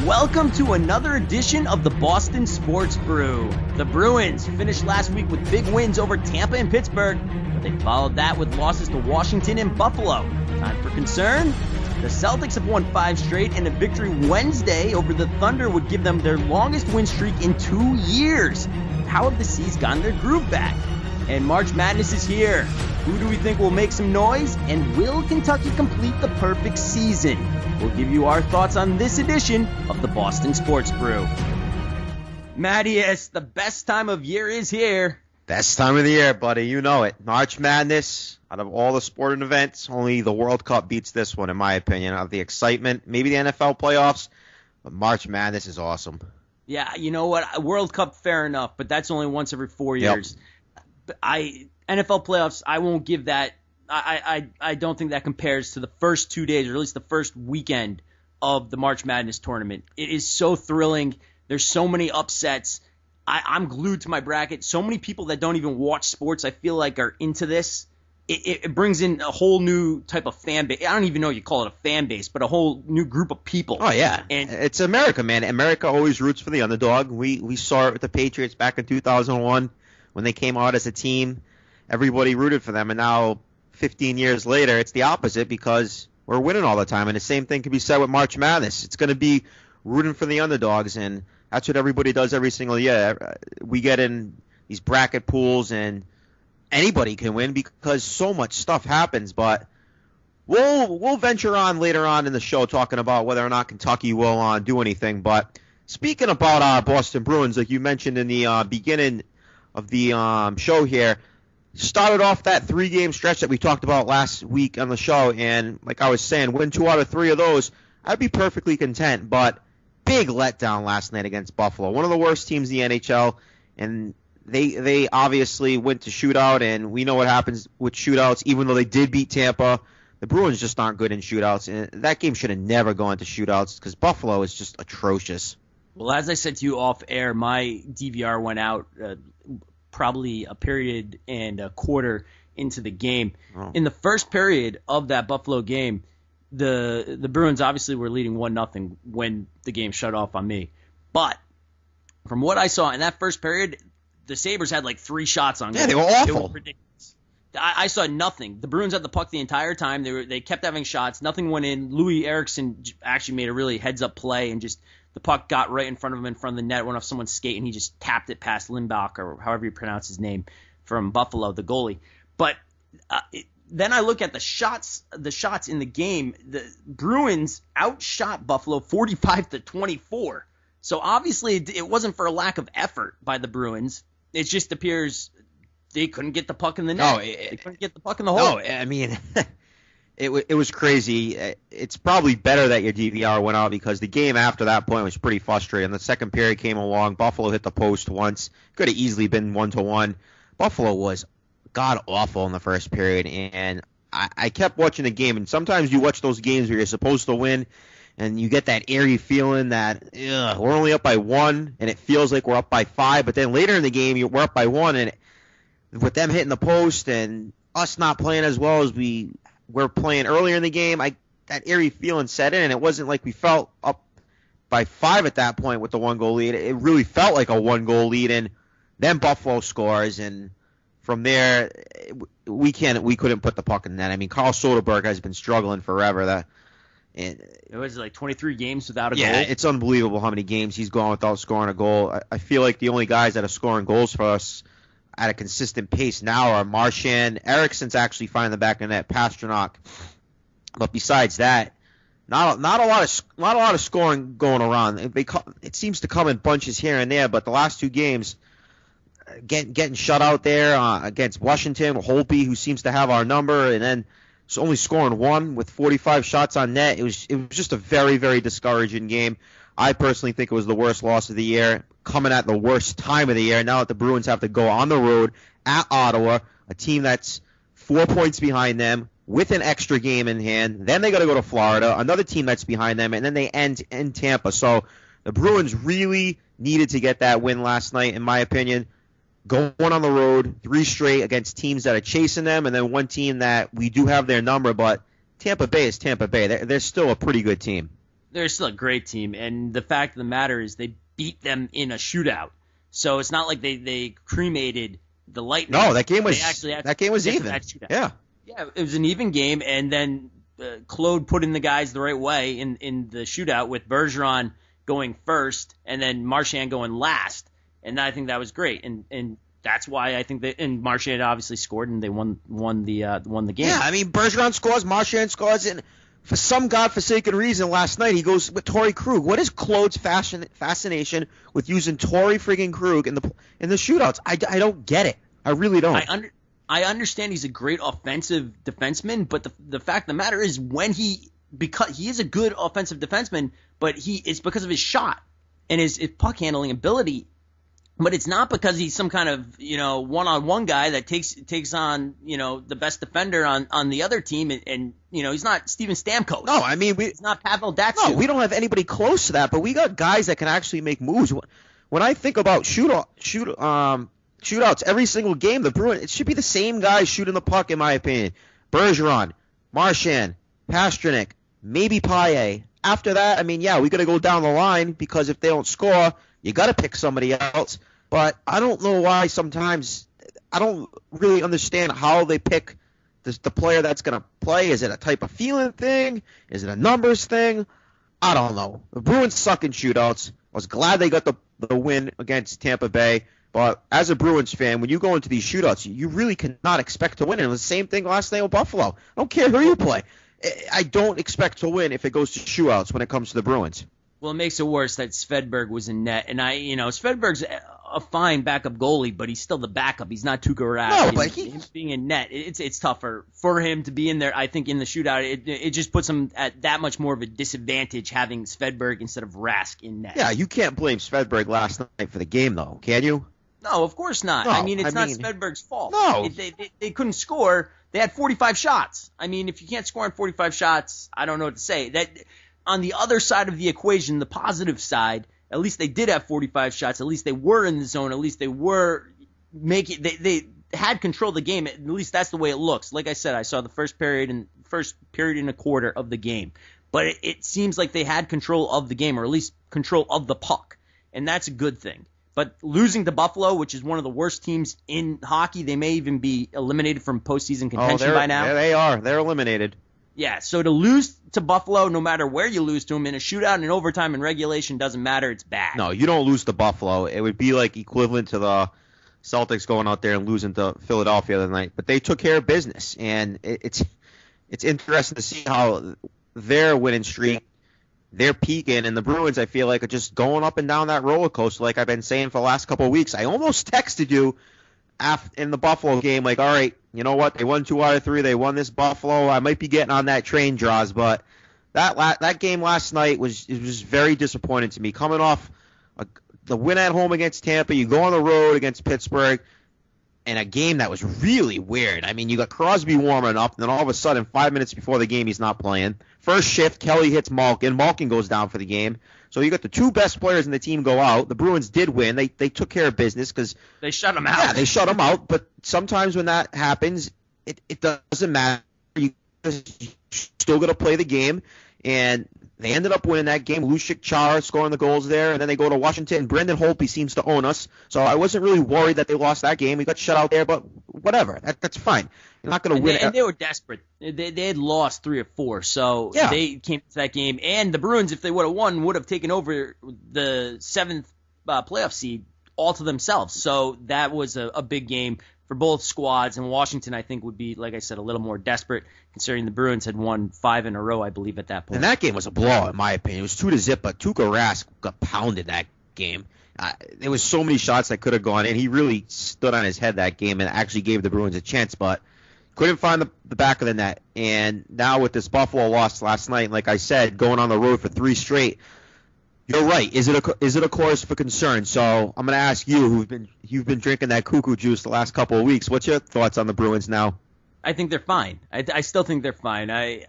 Welcome to another edition of the Boston Sports Brew. The Bruins finished last week with big wins over Tampa and Pittsburgh, but they followed that with losses to Washington and Buffalo. Time for concern? The Celtics have won 5 straight, and a victory Wednesday over the Thunder would give them their longest win streak in 2 years. How have the Seas gotten their groove back? And March Madness is here. Who do we think will make some noise? And will Kentucky complete the perfect season? We'll give you our thoughts on this edition of the Boston Sports Brew. Mattious, the best time of year is here. Best time of the year, buddy. You know it. March Madness. Out of all the sporting events, only the World Cup beats this one, in my opinion. Of the excitement, maybe the NFL playoffs, but March Madness is awesome. Yeah, you know what? World Cup, fair enough, but that's only once every 4 years. Yep. NFL playoffs, I won't give that. I don't think that compares to the first 2 days, or at least the first weekend of the March Madness tournament. It is so thrilling. There's so many upsets. I'm glued to my bracket. So many people that don't even watch sports, I feel like, are into this. It brings in a whole new type of fan base. I don't even know you call it a fan base, but a whole new group of people. Oh, yeah. And it's America, man. America always roots for the underdog. We saw it with the Patriots back in 2001 when they came out as a team. Everybody rooted for them, and now 15 years later, it's the opposite because we're winning all the time. And the same thing can be said with March Madness. It's going to be rooting for the underdogs, and that's what everybody does every single year. We get in these bracket pools, and anybody can win because so much stuff happens. But we'll venture on later on in the show talking about whether or not Kentucky will do anything. But speaking about our Boston Bruins, like you mentioned in the beginning of the show here, started off that 3-game stretch that we talked about last week on the show, and like I was saying, win 2 out of 3 of those, I'd be perfectly content. But big letdown last night against Buffalo, one of the worst teams in the NHL, and they obviously went to shootout, and we know what happens with shootouts. Even though they did beat Tampa, the Bruins just aren't good in shootouts, and that game should have never gone to shootouts because Buffalo is just atrocious. Well, as I said to you off air, my DVR went out probably a period and a quarter into the game. Oh. In the first period of that Buffalo game, the Bruins obviously were leading 1-0 when the game shut off on me. But from what I saw in that first period, the Sabres had like 3 shots on goal. Yeah, they were awful. It was ridiculous. I saw nothing. The Bruins had the puck the entire time. They kept having shots. Nothing went in. Louis Eriksson actually made a really heads-up play, and just the puck got right in front of him, in front of the net, went off someone's skate, and he just tapped it past Lindbach, or however you pronounce his name, from Buffalo, the goalie. But then I look at the shots in the game. The Bruins outshot Buffalo 45-24. So obviously it wasn't for a lack of effort by the Bruins. It just appears they couldn't get the puck in the net. They couldn't get the puck in the hole. No, I mean, it was crazy. It's probably better that your DVR went out because the game after that point was pretty frustrating. The second period came along. Buffalo hit the post once. Could have easily been 1-1. Buffalo was god-awful in the first period, and I kept watching the game. And sometimes you watch those games where you're supposed to win, and you get that eerie feeling that we're only up by 1, and it feels like we're up by 5. But then later in the game, we're up by 1, and with them hitting the post and us not playing as well as we were playing earlier in the game, that eerie feeling set in, and it wasn't like we felt up by 5 at that point with the 1-goal lead. It really felt like a 1-goal lead, and then Buffalo scores, and from there we couldn't put the puck in net. I mean, Carl Soderberg has been struggling forever. It was like 23 games without a goal. Yeah, it's unbelievable how many games he's gone without scoring a goal. I feel like the only guys that are scoring goals for us at a consistent pace now are Marchand. Eriksson's actually finding the back of the net, Pasternak. But besides that, not a lot of scoring going around. It seems to come in bunches here and there, but the last 2 games, getting shut out there against Washington, Holtby, who seems to have our number, and then only scoring 1 with 45 shots on net. It was just a very, very discouraging game. I personally think it was the worst loss of the year, coming at the worst time of the year. Now that the Bruins have to go on the road at Ottawa, a team that's 4 points behind them with an extra game in hand. Then they got to go to Florida, another team that's behind them, and then they end in Tampa. So the Bruins really needed to get that win last night, in my opinion. Going on the road, 3 straight against teams that are chasing them, and then one team that we do have their number, but Tampa Bay is Tampa Bay. They're still a pretty good team. they're still a great team, and the fact of the matter is they beat them in a shootout. So it's not like they cremated the Lightning. No, that game was even. Yeah, it was an even game, and then Claude put in the guys the right way in the shootout with Bergeron going first and then Marchand going last, and I think that was great, and that's why I think that, and Marchand obviously scored and they won the game. Yeah, I mean Bergeron scores, Marchand scores, and for some godforsaken reason last night he goes with Torrey Krug. What is Claude's fascination with using Torrey friggin' Krug in the shootouts? I don't get it. I really don't. I understand he's a great offensive defenseman, but the fact of the matter is because he is a good offensive defenseman, but it's because of his shot and his puck handling ability. But it's not because he's some kind of, one-on-one guy that takes on, the best defender on the other team, and he's not Steven Stamkos. No, I mean it's not Pavel Datsyuk. No, we don't have anybody close to that, but we got guys that can actually make moves. When I think about shootouts every single game, the Bruins, it should be the same guys shooting the puck, in my opinion. Bergeron, Marchand, Pastrnak, maybe Paille. After that, I mean, yeah, we got to go down the line because if they don't score, you got to pick somebody else. But I don't know why sometimes I don't really understand how they pick the player that's going to play. Is it a type of feeling thing? Is it a numbers thing? I don't know. The Bruins suck in shootouts. I was glad they got the win against Tampa Bay. But as a Bruins fan, when you go into these shootouts, you really cannot expect to win. And it was the same thing last night with Buffalo. I don't care who you play. I don't expect to win if it goes to shootouts when it comes to the Bruins. Well, it makes it worse that Svedberg was in net. And Svedberg's a fine backup goalie, but he's still the backup. He's not Tuukka Rask. No, but him being in net, it's tougher for him to be in there. I think in the shootout, it just puts him at that much more of a disadvantage having Svedberg instead of Rask in net. Yeah, you can't blame Svedberg last night for the game, though, can you? No, of course not. No, it's not Svedberg's fault. No. They couldn't score. They had 45 shots. I mean, if you can't score on 45 shots, I don't know what to say. That on the other side of the equation, the positive side, at least they did have 45 shots. At least they were in the zone. At least they were making. They had control of the game. At least that's the way it looks. Like I said, I saw the first period and a quarter of the game, but it seems like they had control of the game, or at least control of the puck, and that's a good thing. But losing to Buffalo, which is one of the worst teams in hockey, they may even be eliminated from postseason contention by now. Yeah, they are. They're eliminated. Yeah, so to lose to Buffalo, no matter where you lose to them, in a shootout, in overtime, in regulation, doesn't matter. It's bad. No, you don't lose to Buffalo. It would be like equivalent to the Celtics going out there and losing to Philadelphia the other night. But they took care of business, and it's interesting to see how their winning streak, they're peaking, and the Bruins, I feel like, are just going up and down that roller coaster like I've been saying for the last couple of weeks. I almost texted you in the Buffalo game, like, all right, you know what? They won 2 out of 3. They won this Buffalo. I might be getting on that train, Droz, but that game last night was very disappointing to me. Coming off the win at home against Tampa, you go on the road against Pittsburgh, and a game that was really weird. I mean, you got Crosby warming up, and then all of a sudden, 5 minutes before the game, he's not playing. First shift, Kelly hits Malkin. Malkin goes down for the game. So you got the two best players in the team go out. The Bruins did win. They took care of business because they shut him out. Yeah, they shut him out. But sometimes when that happens, it doesn't matter. You still got to play the game. And they ended up winning that game. Lucic Chara scoring the goals there, and then they go to Washington. Brendan Holtby seems to own us, so I wasn't really worried that they lost that game. We got shut out there, but whatever. That's fine. You're not going to win. And they were desperate. They had lost 3 or 4, so yeah. They came to that game. And the Bruins, if they would have won, would have taken over the 7th playoff seed all to themselves. So that was a big game for both squads, and Washington, I think, would be, like I said, a little more desperate, considering the Bruins had won 5 in a row, I believe, at that point. And that game was a blowout, in my opinion. It was 2-0, but Tuukka Rask got pounded that game. There was so many shots that could have gone in. He really stood on his head that game and actually gave the Bruins a chance, but couldn't find the back of the net. And now with this Buffalo loss last night, like I said, going on the road for 3 straight, you're right. Is it a cause for concern? So I'm going to ask you, you've been drinking that cuckoo juice the last couple of weeks. What's your thoughts on the Bruins now? I think they're fine. I still think they're fine. I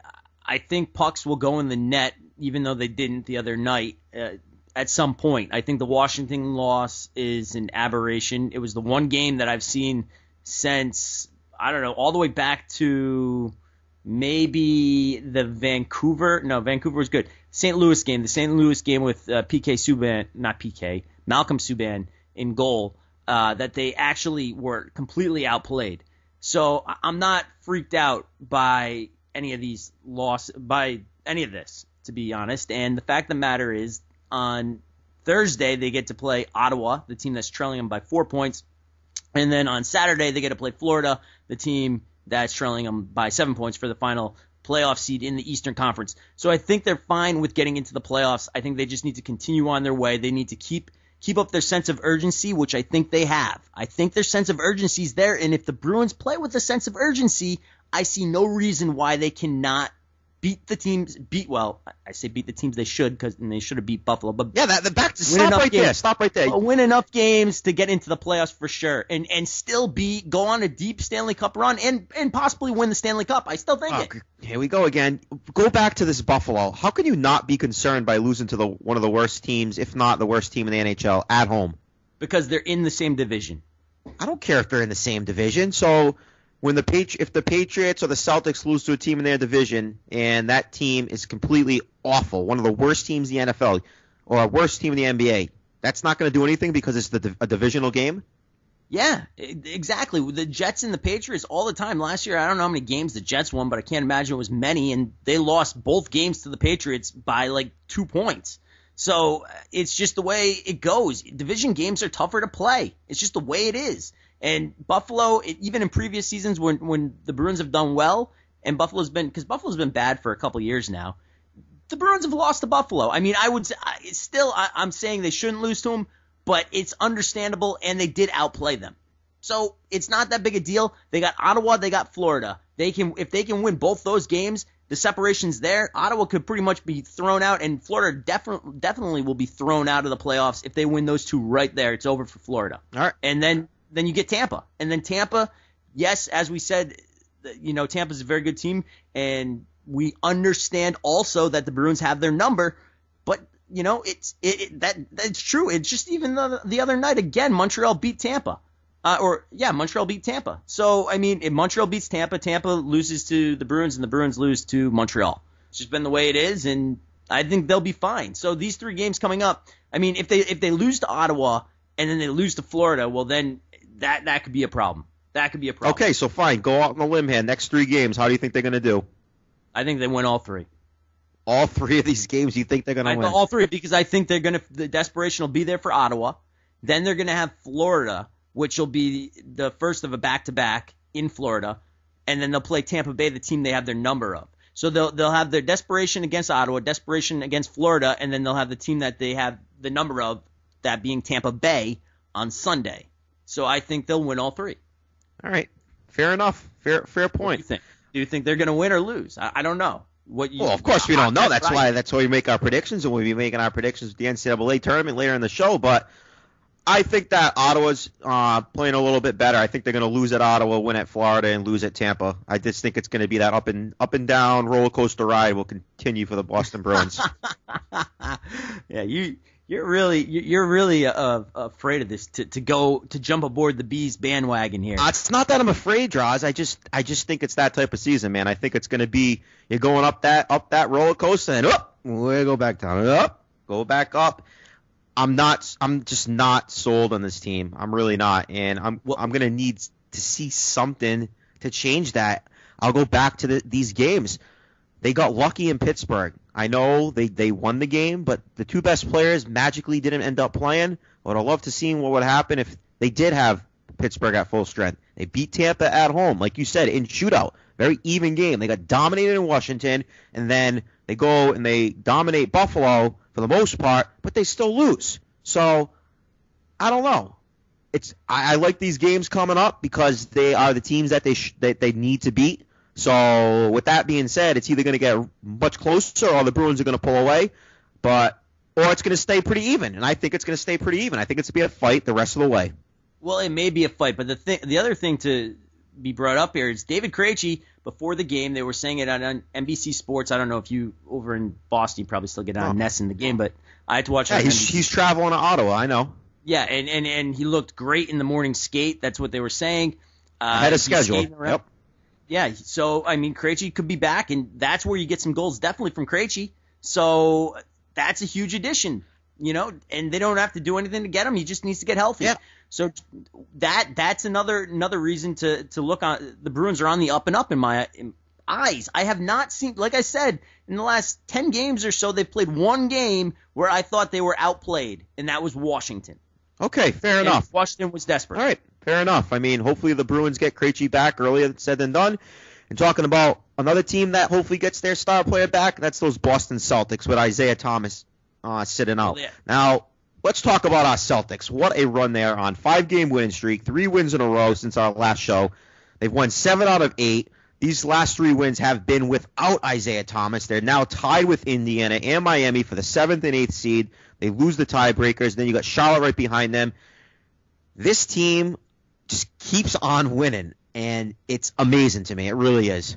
think pucks will go in the net, even though they didn't the other night. At some point, I think the Washington loss is an aberration. It was the one game that I've seen since, I don't know, all the way back to maybe the Vancouver was good. St. Louis game, the St. Louis game with Malcolm Subban in goal, that they actually were completely outplayed. So I'm not freaked out by any of this, to be honest. And the fact of the matter is, on Thursday they get to play Ottawa, the team that's trailing them by 4 points. And then on Saturday they get to play Florida, the team that's trailing them by 7 points for the final playoff seed in the Eastern Conference. So I think they're fine with getting into the playoffs. I think they just need to continue on their way. They need to keep up their sense of urgency, which I think they have. I think their sense of urgency is there, and if the Bruins play with a sense of urgency, I see no reason why they cannot beat the teams. I say beat the teams they should, because they should have beat Buffalo. But yeah, stop right there. Win enough games to get into the playoffs for sure, and still go on a deep Stanley Cup run, and possibly win the Stanley Cup. I still think it. Here we go again. Go back to this Buffalo. How can you not be concerned by losing to one of the worst teams, if not the worst team in the NHL, at home? Because they're in the same division. I don't care if they're in the same division. So if the Patriots or the Celtics lose to a team in their division and that team is completely awful, one of the worst teams in the NFL or a worst team in the NBA, that's not going to do anything because it's a divisional game? Yeah, exactly. The Jets and the Patriots all the time. Last year, I don't know how many games the Jets won, but I can't imagine it was many, and they lost both games to the Patriots by like 2 points. So it's just the way it goes. Division games are tougher to play. It's just the way it is. And Buffalo, even in previous seasons when the Bruins have done well, and Buffalo's been bad for a couple years now, the Bruins have lost to Buffalo. I mean, I'm saying they shouldn't lose to them, but it's understandable, and they did outplay them. So it's not that big a deal. They got Ottawa, they got Florida. If they can win both those games, the separation's there. Ottawa could pretty much be thrown out, and Florida definitely will be thrown out of the playoffs if they win those two right there. It's over for Florida. All right. And then you get Tampa. And then Tampa, yes, as we said, Tampa's a very good team, and we understand also that the Bruins have their number, but that's true. It's just even the other night again, Montreal beat Tampa. Montreal beat Tampa. So, I mean, if Montreal beats Tampa, Tampa loses to the Bruins, and the Bruins lose to Montreal. It's just been the way it is, and I think they'll be fine. So these 3 games coming up, I mean, if they lose to Ottawa and then they lose to Florida, well, then that could be a problem. That could be a problem. Okay, so fine. Go out on a limb here. Next 3 games, how do you think they're going to do? I think they win all 3. All 3 of these games you think they're going to win? All 3, because I think the desperation will be there for Ottawa. Then they're going to have Florida, which will be the first of a back-to-back in Florida. And then they'll play Tampa Bay, the team they have their number of. So they'll have their desperation against Ottawa, desperation against Florida, and then they'll have the team that they have the number of, that being Tampa Bay, on Sunday. So I think they'll win all 3. All right. Fair enough. Fair point. What do you think? Do you think they're going to win or lose? I don't know. Well, of course we don't know. That's why we make our predictions, and we'll be making our predictions at the NCAA tournament later in the show. But I think that Ottawa's playing a little bit better. I think they're going to lose at Ottawa, win at Florida, and lose at Tampa. I just think it's going to be that up and down roller coaster ride will continue for the Boston Bruins. Yeah, you're really afraid of this to jump aboard the Bees bandwagon here. It's not that I'm afraid, Droz. I just think it's that type of season, man. I think it's going to be you're going up that roller coaster and we go back down, go back up. I'm just not sold on this team. I'm really not, and I'm going to need to see something to change that. I'll go back to these games. They got lucky in Pittsburgh. I know they won the game, but the 2 best players magically didn't end up playing. I would have loved to see what would happen if they did have Pittsburgh at full strength. They beat Tampa at home, like you said, in shootout. Very even game. They got dominated in Washington, and then they go and they dominate Buffalo for the most part, but they still lose. So I don't know. I like these games coming up because they are the teams that they need to beat. So with that being said, it's either going to get much closer or the Bruins are going to pull away, or it's going to stay pretty even. And I think it's going to stay pretty even. I think it's going to be a fight the rest of the way. Well, it may be a fight, but the other thing to be brought up here is David Krejci, before the game, they were saying it on NBC Sports. I don't know if you over in Boston, you probably still get on Ness in the game, but I had to watch it. Yeah, he's traveling to Ottawa, I know. Yeah, and he looked great in the morning skate. That's what they were saying. Ahead of schedule. Yep. Yeah, so, I mean, Krejci could be back, and that's where you get some goals definitely from Krejci. So that's a huge addition, and they don't have to do anything to get him. He just needs to get healthy. Yeah. So that's another reason to look on. The Bruins are on the up and up in my eyes. I have not seen, like I said, in the last 10 games or so, they've played one game where I thought they were outplayed, and that was Washington. Okay, fair enough. Washington was desperate. All right, fair enough. I mean, hopefully the Bruins get Krejci back earlier said than done. And talking about another team that hopefully gets their star player back, that's those Boston Celtics with Isaiah Thomas sitting out. Yeah. Now, let's talk about our Celtics. What a run they're on. 5-game winning streak, 3 wins in a row since our last show. They've won 7 out of 8. These last 3 wins have been without Isaiah Thomas. They're now tied with Indiana and Miami for the 7th and 8th seed. They lose the tiebreakers. Then you got Charlotte right behind them. This team just keeps on winning, and it's amazing to me. It really is.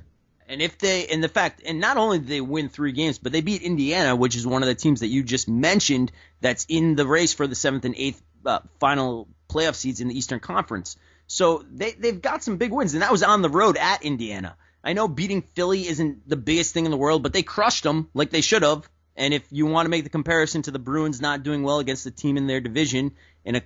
And and not only did they win 3 games, but they beat Indiana, which is one of the teams that you just mentioned that's in the race for the 7th and 8th final playoff seeds in the Eastern Conference. So they've got some big wins, and that was on the road at Indiana. I know beating Philly isn't the biggest thing in the world, but they crushed them like they should have. And if you want to make the comparison to the Bruins not doing well against the team in their division and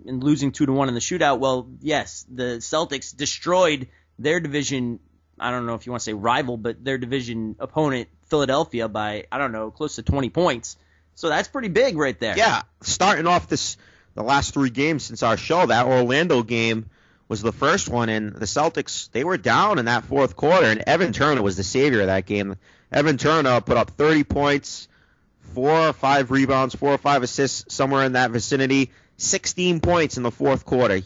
losing 2-1 in the shootout, well, yes, the Celtics destroyed their division. I don't know if you want to say rival, but their division opponent, Philadelphia, by, I don't know, close to 20 points. So that's pretty big right there. Yeah, starting off the last 3 games since our show, that Orlando game was the first one, and the Celtics, they were down in that fourth quarter, and Evan Turner was the savior of that game. Evan Turner put up 30 points, 4 or 5 rebounds, 4 or 5 assists, somewhere in that vicinity, 16 points in the fourth quarter.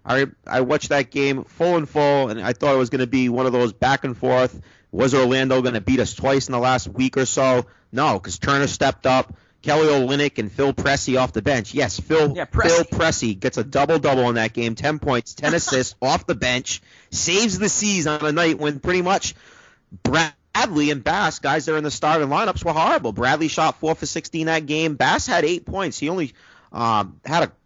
I watched that game full and full, and I thought it was going to be one of those back and forth. Was Orlando going to beat us twice in the last week or so? No, because Turner stepped up. Kelly Olynyk and Phil Pressey off the bench. Yes, Phil Pressey gets a double-double in that game, 10 points, 10 assists off the bench, saves the Seas on a night when pretty much Bradley and Bass, guys that are in the starting lineups, were horrible. Bradley shot 4 for 16 that game. Bass had 8 points. He only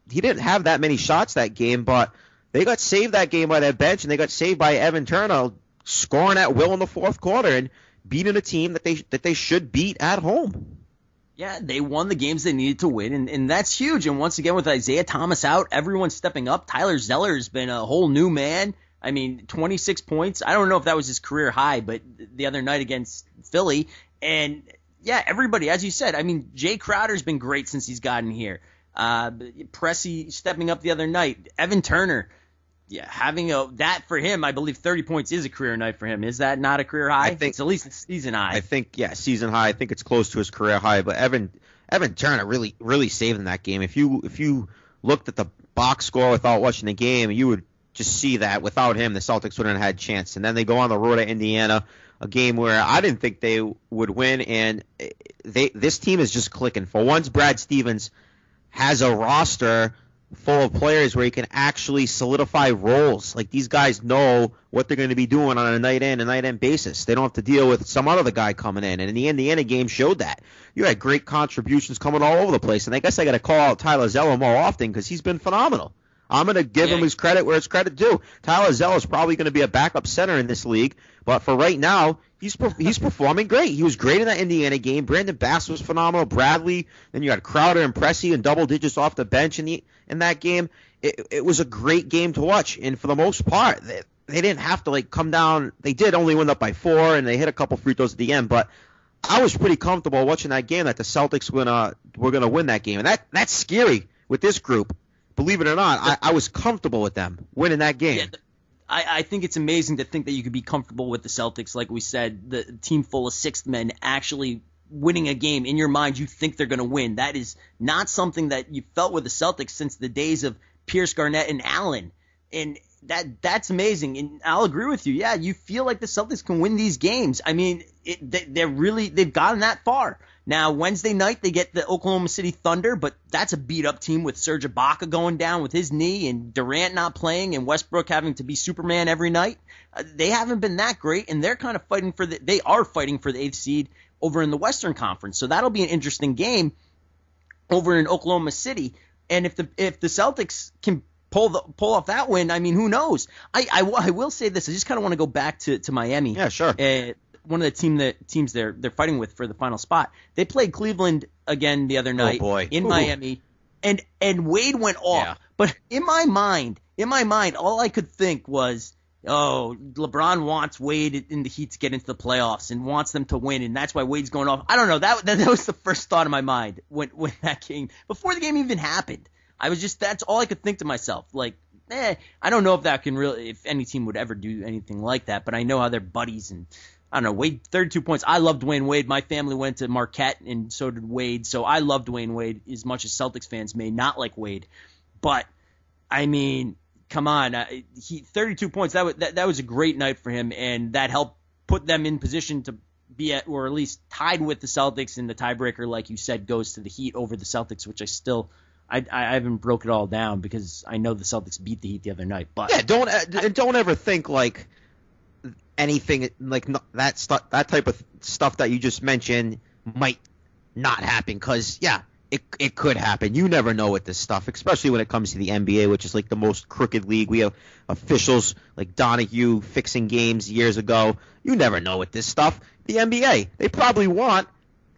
he didn't have that many shots that game, but they got saved that game by their bench, and they got saved by Evan Turner scoring at will in the fourth quarter and beating a team that they should beat at home. Yeah, they won the games they needed to win, and that's huge. And once again, with Isaiah Thomas out, everyone's stepping up. Tyler Zeller has been a whole new man. I mean, 26 points. I don't know if that was his career high, but the other night against Philly. And, yeah, everybody, as you said, I mean, Jay Crowder's been great since he's gotten here. Pressey stepping up the other night. Evan Turner, yeah, having that for him, I believe 30 points is a career night for him. Is that not a career high? I think it's at least a season high. I think, yeah, season high. I think it's close to his career high. But Evan Turner really saved in that game. If you looked at the box score without watching the game, you would just see that without him, the Celtics wouldn't have had a chance. And then they go on the road at Indiana, a game where I didn't think they would win. And this team is just clicking. For once, Brad Stevens has a roster full of players where he can actually solidify roles. Like, these guys know what they're going to be doing on a night in and night end basis. They don't have to deal with some other guy coming in. And in the Indiana game showed that. You had great contributions coming all over the place. And I guess I got to call out Tyler Zeller more often because he's been phenomenal. I'm going to give him his credit where it's credit due. Tyler Zeller is probably going to be a backup center in this league, but for right now, he's performing great. He was great in that Indiana game. Brandon Bass was phenomenal. Bradley, then you had Crowder and Pressey in double digits off the bench in that game. It was a great game to watch, and for the most part, they didn't have to come down. They did only win up by 4, and they hit a couple free throws at the end, but I was pretty comfortable watching that game that the Celtics were going to win that game, and that's scary with this group. Believe it or not, I was comfortable with them winning that game. Yeah, I think it's amazing to think that you could be comfortable with the Celtics. Like we said, the team full of sixth men actually winning a game. In your mind, you think they're going to win. That is not something that you felt with the Celtics since the days of Pierce, Garnett, and Allen. And that's amazing. And I'll agree with you. Yeah, you feel like the Celtics can win these games. I mean, they've gotten that far. Now, Wednesday night, they get the Oklahoma City Thunder, but that's a beat-up team with Serge Ibaka going down with his knee and Durant not playing and Westbrook having to be Superman every night. They haven't been that great, and they're kind of fighting for they are fighting for the 8th seed over in the Western Conference. So that'll be an interesting game over in Oklahoma City. And if the Celtics can pull off that win, I mean, who knows? I will say this. I just kind of want to go back to Miami. Yeah, sure. One of the teams they're fighting with for the final spot. They played Cleveland again the other night in Miami, and Wade went off. Yeah. But in my mind, all I could think was, oh, LeBron wants Wade in the Heat to get into the playoffs and wants them to win, and that's why Wade's going off. I don't know. That was the first thought in my mind when that game, before the game even happened. That's all I could think to myself. Like, I don't know if any team would ever do anything like that, but I know how they're buddies, and I don't know. Wade, 32 points. I love Dwayne Wade. My family went to Marquette, and so did Wade, so I love Dwayne Wade as much as Celtics fans may not like Wade. But, I mean, come on. 32 points, that was a great night for him, and that helped put them in position to be at, or at least tied with the Celtics, and the tiebreaker, like you said, goes to the Heat over the Celtics, which I haven't broke it all down because I know the Celtics beat the Heat the other night. But yeah, don't ever think like anything like that type of stuff that you just mentioned might not happen, because it could happen. You never know with this stuff, especially when it comes to the NBA, which is like the most crooked league. We have officials like Donahue fixing games years ago. You never know with this stuff. The NBA, they probably want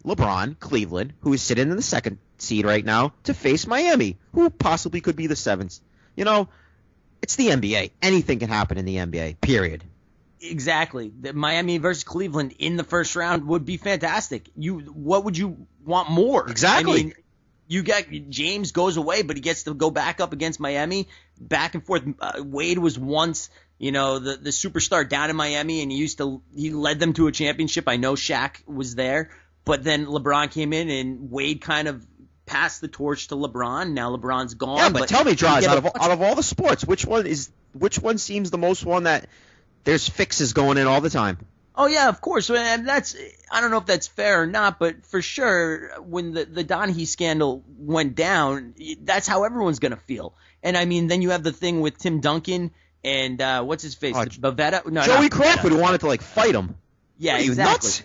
LeBron, Cleveland, who is sitting in the second seed right now, to face Miami, who possibly could be the seventh. You know, it's the NBA. Anything can happen in the NBA, period. Exactly. The Miami versus Cleveland in the first round would be fantastic. What would you want more? Exactly. I mean, you got James goes away, but he gets to go back up against Miami, back and forth. Wade was once, the superstar down in Miami, and he led them to a championship. I know Shaq was there, but then LeBron came in, and Wade kind of passed the torch to LeBron. Now LeBron's gone. Yeah, but tell me, Droz, out of all the sports, which one seems the most one that there's fixes going in all the time? Oh yeah, of course. And I don't know if that's fair or not, but for sure, when the Donahue scandal went down, that's how everyone's gonna feel. And I mean, then you have the thing with Tim Duncan and what's his face, Bavetta? No, Joey Crawford, who wanted to fight him. Yeah, exactly. Nuts?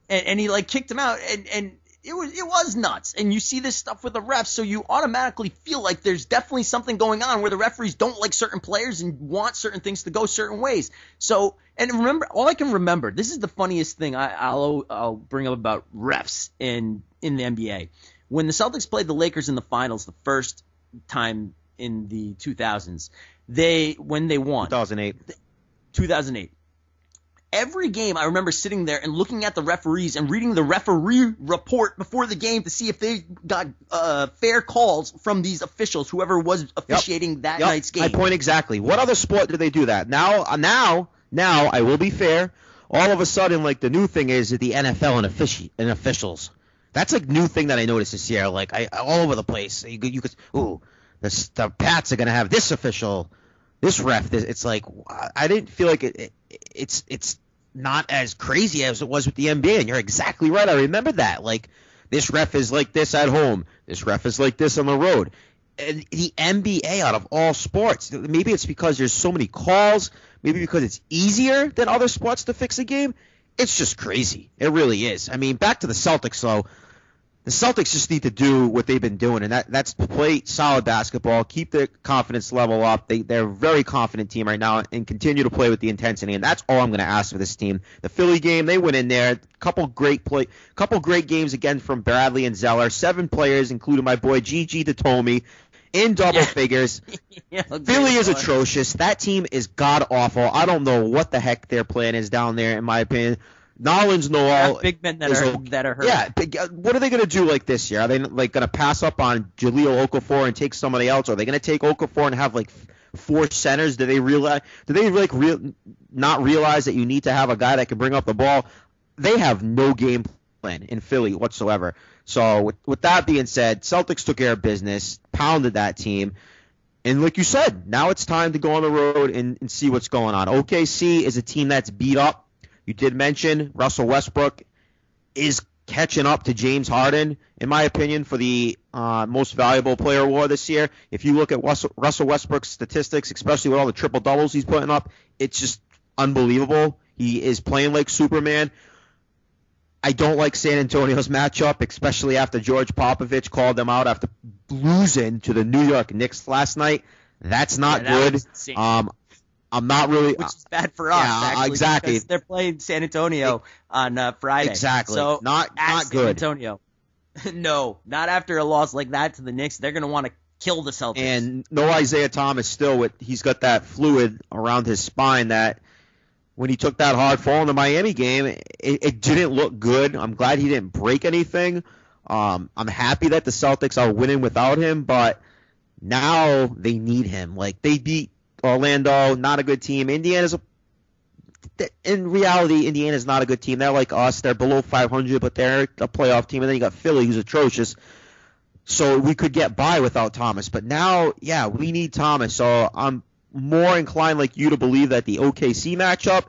And he kicked him out, and it was nuts. And you see this stuff with the refs, so you automatically feel like there's definitely something going on where the referees don't like certain players and want certain things to go certain ways. So, and remember, all I can remember, this is the funniest thing I'll bring up about refs in the NBA. When the Celtics played the Lakers in the finals the first time in the 2000s, when they won. 2008. Every game, I remember sitting there and looking at the referees and reading the referee report before the game to see if they got fair calls from these officials, whoever was officiating that night's game. My point exactly. What other sport do they do that? Now, I will be fair. All of a sudden, the new thing is the NFL and officials. That's new thing that I noticed this year. All over the place. You could, the Pats are gonna have this official, this ref. It's I didn't feel like it's not as crazy as it was with the NBA, and you're exactly right. I remember that. This ref is like this at home. This ref is like this on the road. And the NBA, out of all sports, maybe it's because there's so many calls, maybe because it's easier than other sports to fix a game. It's just crazy. It really is. I mean, back to the Celtics, though. The Celtics just need to do what they've been doing, and that's to play solid basketball, keep their confidence level up. They're a very confident team right now, and continue to play with the intensity, and that's all I'm going to ask for this team. The Philly game, they went in there, couple great games again from Bradley and Zeller, 7 players, including my boy Gigi Datomi, in double figures. Philly is atrocious. That team is god-awful. I don't know what the heck their plan is down there, in my opinion. Nolan's Noel. Big men that are hurt. Yeah, what are they going to do this year? Are they going to pass up on Jahlil Okafor and take somebody else? Or are they going to take Okafor and have 4 centers? Do they not realize that you need to have a guy that can bring up the ball? They have no game plan in Philly whatsoever. So with that being said, Celtics took care of business, pounded that team. And like you said, now it's time to go on the road and see what's going on. OKC is a team that's beat up. You did mention Russell Westbrook is catching up to James Harden, in my opinion, for the most valuable player award this year. If you look at Russell Westbrook's statistics, especially with all the triple-doubles he's putting up, it's just unbelievable. He is playing like Superman. I don't like San Antonio's matchup, especially after George Popovich called them out after losing to the New York Knicks last night. That's not good. I'm not really. Which is bad for us. Yeah, actually, exactly. Because they're playing San Antonio on Friday. Exactly. So not San good. Antonio. No, not after a loss like that to the Knicks. They're going to want to kill the Celtics. And no Isaiah Thomas still. He's got that fluid around his spine that when he took that hard fall in the Miami game, it didn't look good. I'm glad he didn't break anything. I'm happy that the Celtics are winning without him, but now they need him. Like, they beat Orlando, not a good team. In reality, Indiana's not a good team. They're like us. They're below 500, but they're a playoff team. And then you got Philly, who's atrocious. So we could get by without Thomas. But now, yeah, we need Thomas. So I'm more inclined, like you, to believe that the OKC matchup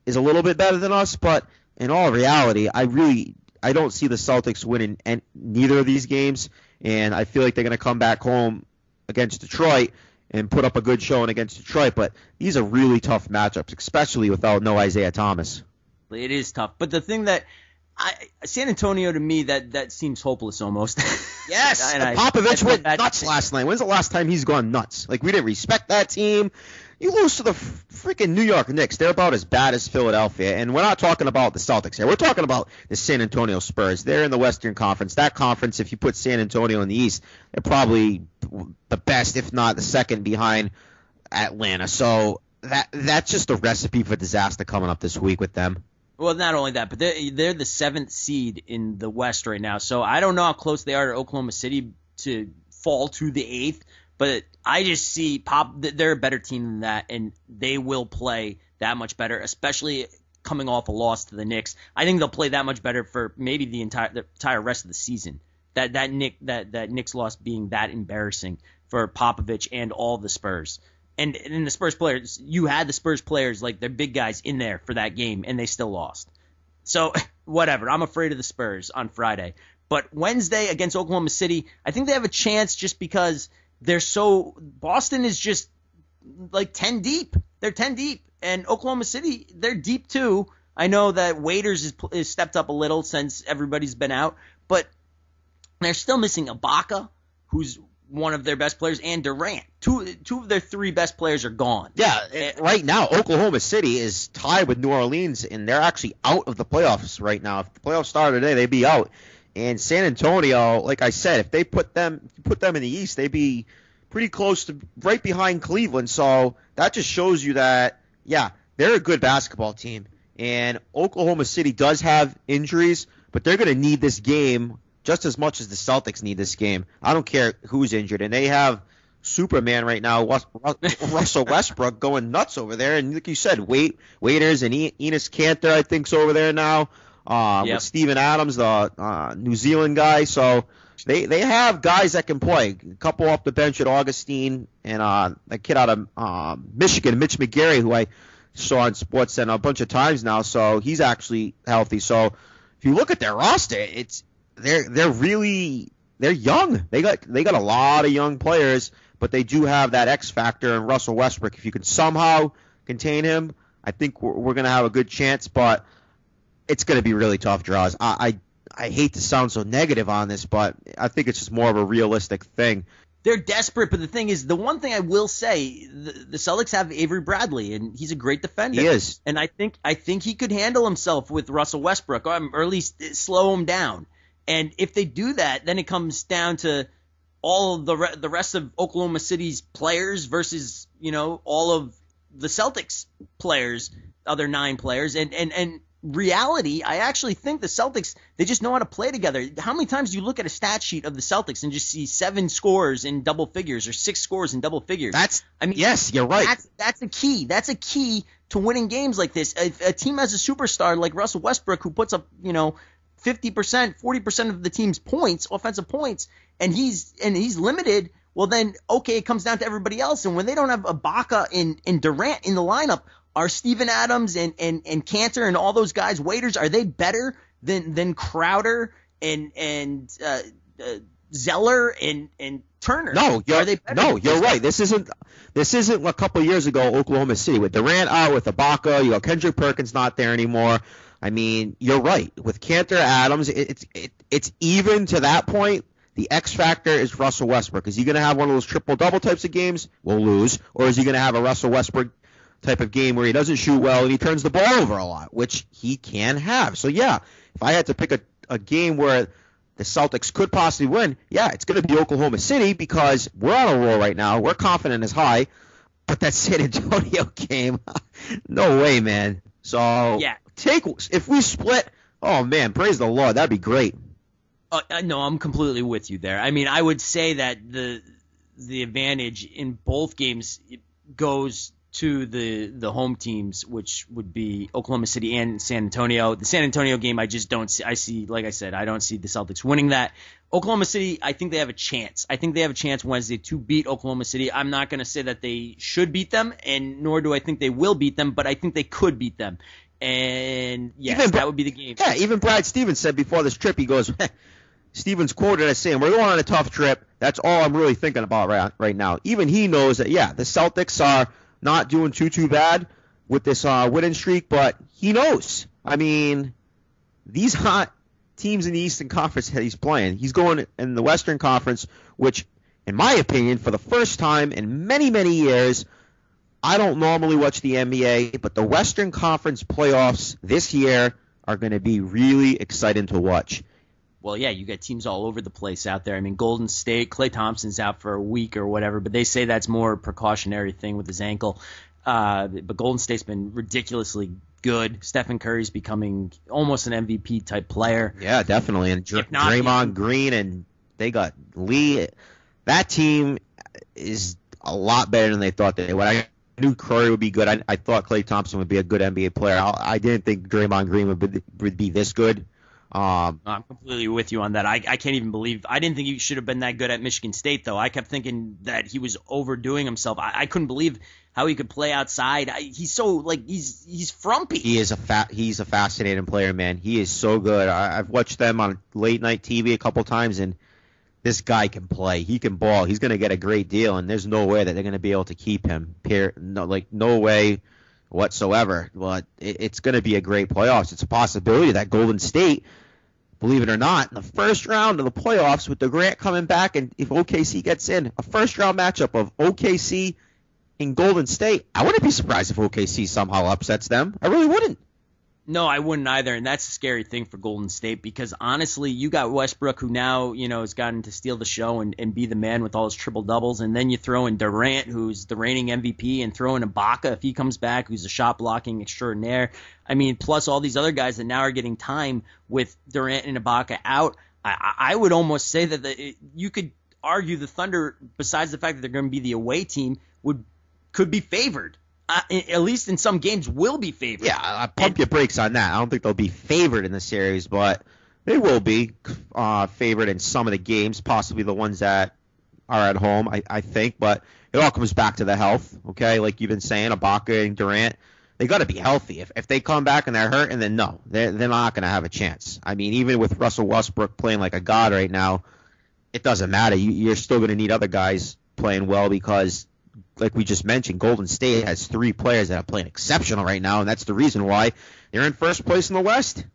is a little bit better than us. But in all reality, I don't see the Celtics winning neither of these games. And I feel like they're going to come back home against Detroit and put up a good showing against Detroit. But these are really tough matchups, especially without no Isaiah Thomas. It is tough. But the thing that San Antonio, to me, that seems hopeless almost. Yes, and Popovich went nuts last night. When's the last time he's gone nuts? Like, we didn't respect that team. You lose to the freaking New York Knicks. They're about as bad as Philadelphia. And we're not talking about the Celtics here. We're talking about the San Antonio Spurs. They're in the Western Conference. That conference, if you put San Antonio in the East, they're probably the best, if not the second behind Atlanta. So that's just a recipe for disaster coming up this week with them. Well, not only that, but they're the 7th seed in the West right now. So I don't know how close they are to Oklahoma City to fall to the 8th. But I just see they're a better team than that, and they will play that much better, especially coming off a loss to the Knicks. I think they'll play that much better for maybe the entire rest of the season. That Knicks loss being that embarrassing for Popovich and all the Spurs. And the Spurs players, you had the Spurs players, like, they're big guys in there for that game, and they still lost. So whatever, I'm afraid of the Spurs on Friday. But Wednesday against Oklahoma City, I think they have a chance just because Boston is just like 10 deep. They're 10 deep. And Oklahoma City, they're deep too. I know that Waiters is stepped up a little since everybody's been out, but they're still missing Ibaka, who's one of their best players, and Durant. Two of their 3 best players are gone. Yeah, right now Oklahoma City is tied with New Orleans, and they're actually out of the playoffs right now. If the playoffs started today, they'd be out. And San Antonio, like I said, if they put them in the East, they'd be pretty close to right behind Cleveland. So that just shows you that, yeah, they're a good basketball team. And Oklahoma City does have injuries, but they're going to need this game just as much as the Celtics need this game. I don't care who's injured. And they have Superman right now, Russell Westbrook, going nuts over there. And like you said, Waiters and Enes Kanter, I think, is over there now. With Steven Adams, the New Zealand guy. So they have guys that can play. A couple off the bench at Augustine, and a kid out of Michigan, Mitch McGarry, who I saw on SportsCenter a bunch of times now. So he's actually healthy. So if you look at their roster, they're young. They got a lot of young players, but they do have that X factor in Russell Westbrook. If you can somehow contain him, I think we're going to have a good chance. But it's going to be really tough, Droz. I hate to sound so negative on this, but I think it's just more of a realistic thing. They're desperate, but the thing is, the one thing I will say, the Celtics have Avery Bradley, and he's a great defender. He is. And I think he could handle himself with Russell Westbrook, or at least slow him down. And if they do that, then it comes down to all of the rest of Oklahoma City's players versus, all of the Celtics players, other 9 players, and reality, I actually think the Celtics, they just know how to play together. How many times do you look at a stat sheet of the Celtics and just see 7 scores in double figures or 6 scores in double figures? Yes, you're right. That's a key. That's a key to winning games like this. If a team has a superstar like Russell Westbrook who puts up, 50%, 40% of the team's points, offensive points, and he's limited, well then, okay, it comes down to everybody else. And when they don't have Ibaka and Durant in the lineup, are Steven Adams and Kanter and all those guys, Waiters, are they better than Crowder and Zeller and Turner? No, you're right. This isn't a couple years ago Oklahoma City with Durant out, with Ibaka. Kendrick Perkins not there anymore. I mean, you're right. With Kanter, Adams, it's even to that point. The X factor is Russell Westbrook. Is he going to have one of those triple-double types of games? We'll lose. Or is he going to have a Russell Westbrook type of game where he doesn't shoot well and he turns the ball over a lot, which he can have. So, yeah, if I had to pick a game where the Celtics could possibly win, yeah, it's going to be Oklahoma City because we're on a roll right now. We're confident as high. But that San Antonio game, no way, man. So, yeah. If we split, oh, man, praise the Lord. That'd be great. No, I'm completely with you there. I mean, I would say that the advantage in both games goes to the home teams, which would be Oklahoma City and San Antonio. The San Antonio game, I just don't see. Like I said, I don't see the Celtics winning that. Oklahoma City, I think they have a chance. I think they have a chance Wednesday to beat Oklahoma City. I'm not going to say that they should beat them, and nor do I think they will beat them, but I think they could beat them. And, yes, that would be the game. Yeah, even Brad Stevens said before this trip, he goes, Stevens quoted as saying, we're going on a tough trip. That's all I'm really thinking about right now. Even he knows that, yeah, the Celtics are not doing too bad with this winning streak, but he knows. I mean, these hot teams in the Eastern Conference that he's playing, he's going in the Western Conference, which, in my opinion, for the first time in many, many years, I don't normally watch the NBA, but the Western Conference playoffs this year are going to be really exciting to watch. Well, yeah, you got teams all over the place out there. I mean, Golden State, Klay Thompson's out for a week or whatever, but they say that's more a precautionary thing with his ankle. But Golden State's been ridiculously good. Stephen Curry's becoming almost an MVP type player. Yeah, definitely. And Draymond Green, and they got Lee. That team is a lot better than they thought they would. I knew Curry would be good. I thought Klay Thompson would be a good NBA player. I didn't think Draymond Green would be this good. I'm completely with you on that. I can't even believe – I didn't think he should have been that good at Michigan State, though. I kept thinking that he was overdoing himself. I couldn't believe how he could play outside. He's so – like, he's frumpy. He's a fascinating player, man. He is so good. I've watched them on late-night TV a couple times, and this guy can play. He can ball. He's going to get a great deal, and there's no way that they're going to be able to keep him. No way whatsoever. But it's going to be a great playoffs. It's a possibility that Golden State, believe it or not, in the first round of the playoffs with Durant coming back, and if OKC gets in, a first-round matchup of OKC and Golden State, I wouldn't be surprised if OKC somehow upsets them. I really wouldn't. No, I wouldn't either, and that's a scary thing for Golden State because, honestly, you got Westbrook who now, has gotten to steal the show and be the man with all his triple-doubles, and then you throw in Durant, who's the reigning MVP, and throw in Ibaka if he comes back, who's a shot-blocking extraordinaire. I mean, plus all these other guys that now are getting time with Durant and Ibaka out. I would almost say that you could argue the Thunder, besides the fact that they're going to be the away team, could be favored. At least in some games, will be favored. Yeah, pump your brakes on that. I don't think they'll be favored in the series, but they will be favored in some of the games, possibly the ones that are at home, I think. But it all comes back to the health, okay? Like you've been saying, Ibaka and Durant, they got to be healthy. If they come back and they're hurt, and then no, they're not going to have a chance. I mean, even with Russell Westbrook playing like a god right now, it doesn't matter. You're still going to need other guys playing well because, like we just mentioned, Golden State has three players that are playing exceptional right now, and that's the reason why they're in first place in the West.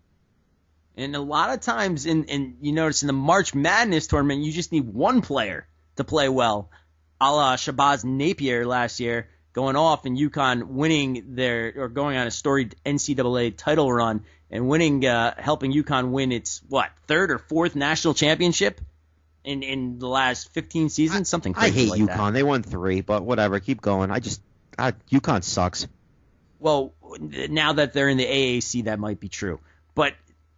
And a lot of times, you notice in the March Madness tournament, you just need one player to play well, a la Shabazz Napier last year, going off and UConn going on a storied NCAA title run and helping UConn win its, third or fourth national championship in the last 15 seasons? Something crazy like that. I hate UConn. They won 3, but whatever. Keep going. UConn sucks. Well, now that they're in the AAC, that might be true. But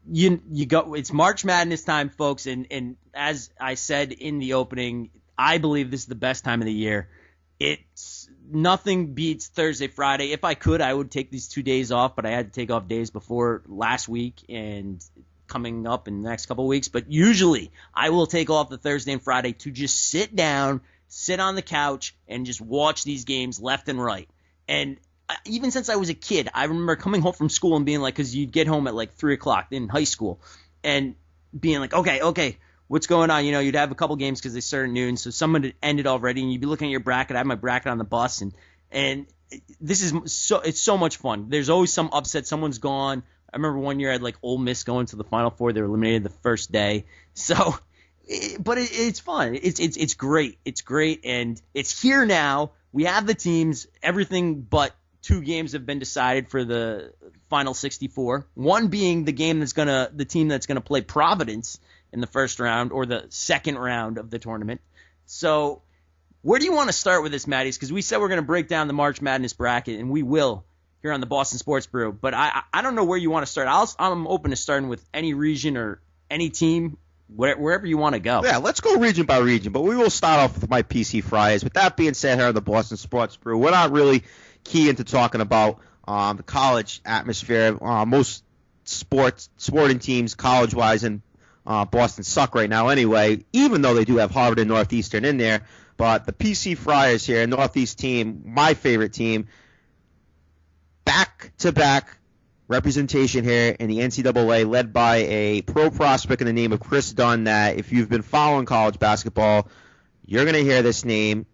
you go. It's March Madness time, folks, and as I said in the opening, I believe this is the best time of the year. Nothing beats Thursday, Friday. If I could, I would take these 2 days off, but I had to take off days before last week and coming up in the next couple of weeks. But usually I will take off the Thursday and Friday to just sit down, sit on the couch, and just watch these games left and right. And even since I was a kid, I remember coming home from school and being like, because you'd get home at like 3 o'clock in high school, and being like, okay, what's going on? You'd have a couple games because they start at noon, so someone had ended already, and you'd be looking at your bracket. I have my bracket on the bus, and this is it's so much fun. There's always some upset. Someone's gone. I remember one year I had like Ole Miss going to the Final Four. They were eliminated the first day. So But it's fun. It's great. It's great, and it's here now. We have the teams. Everything but 2 games have been decided for the final 64. One being the team that's gonna play Providence in the first round or the second round of the tournament. So, where do you want to start with this, Mattious? Because we said we're going to break down the March Madness bracket, and we will here on the Boston Sports Brew. But I don't know where you want to start. I'm open to starting with any region or any team, wherever you want to go. Yeah, let's go region by region. But we will start off with my PC Friars. With that being said, here on the Boston Sports Brew, we're not really key into talking about the college atmosphere. Most sporting teams, college-wise, in Boston suck right now anyway, even though they do have Harvard and Northeastern in there. But the PC Friars here, Northeast team, my favorite team, back-to-back representation here in the NCAA, led by a pro prospect in the name of Chris Dunn, that if you've been following college basketball, you're going to hear this name.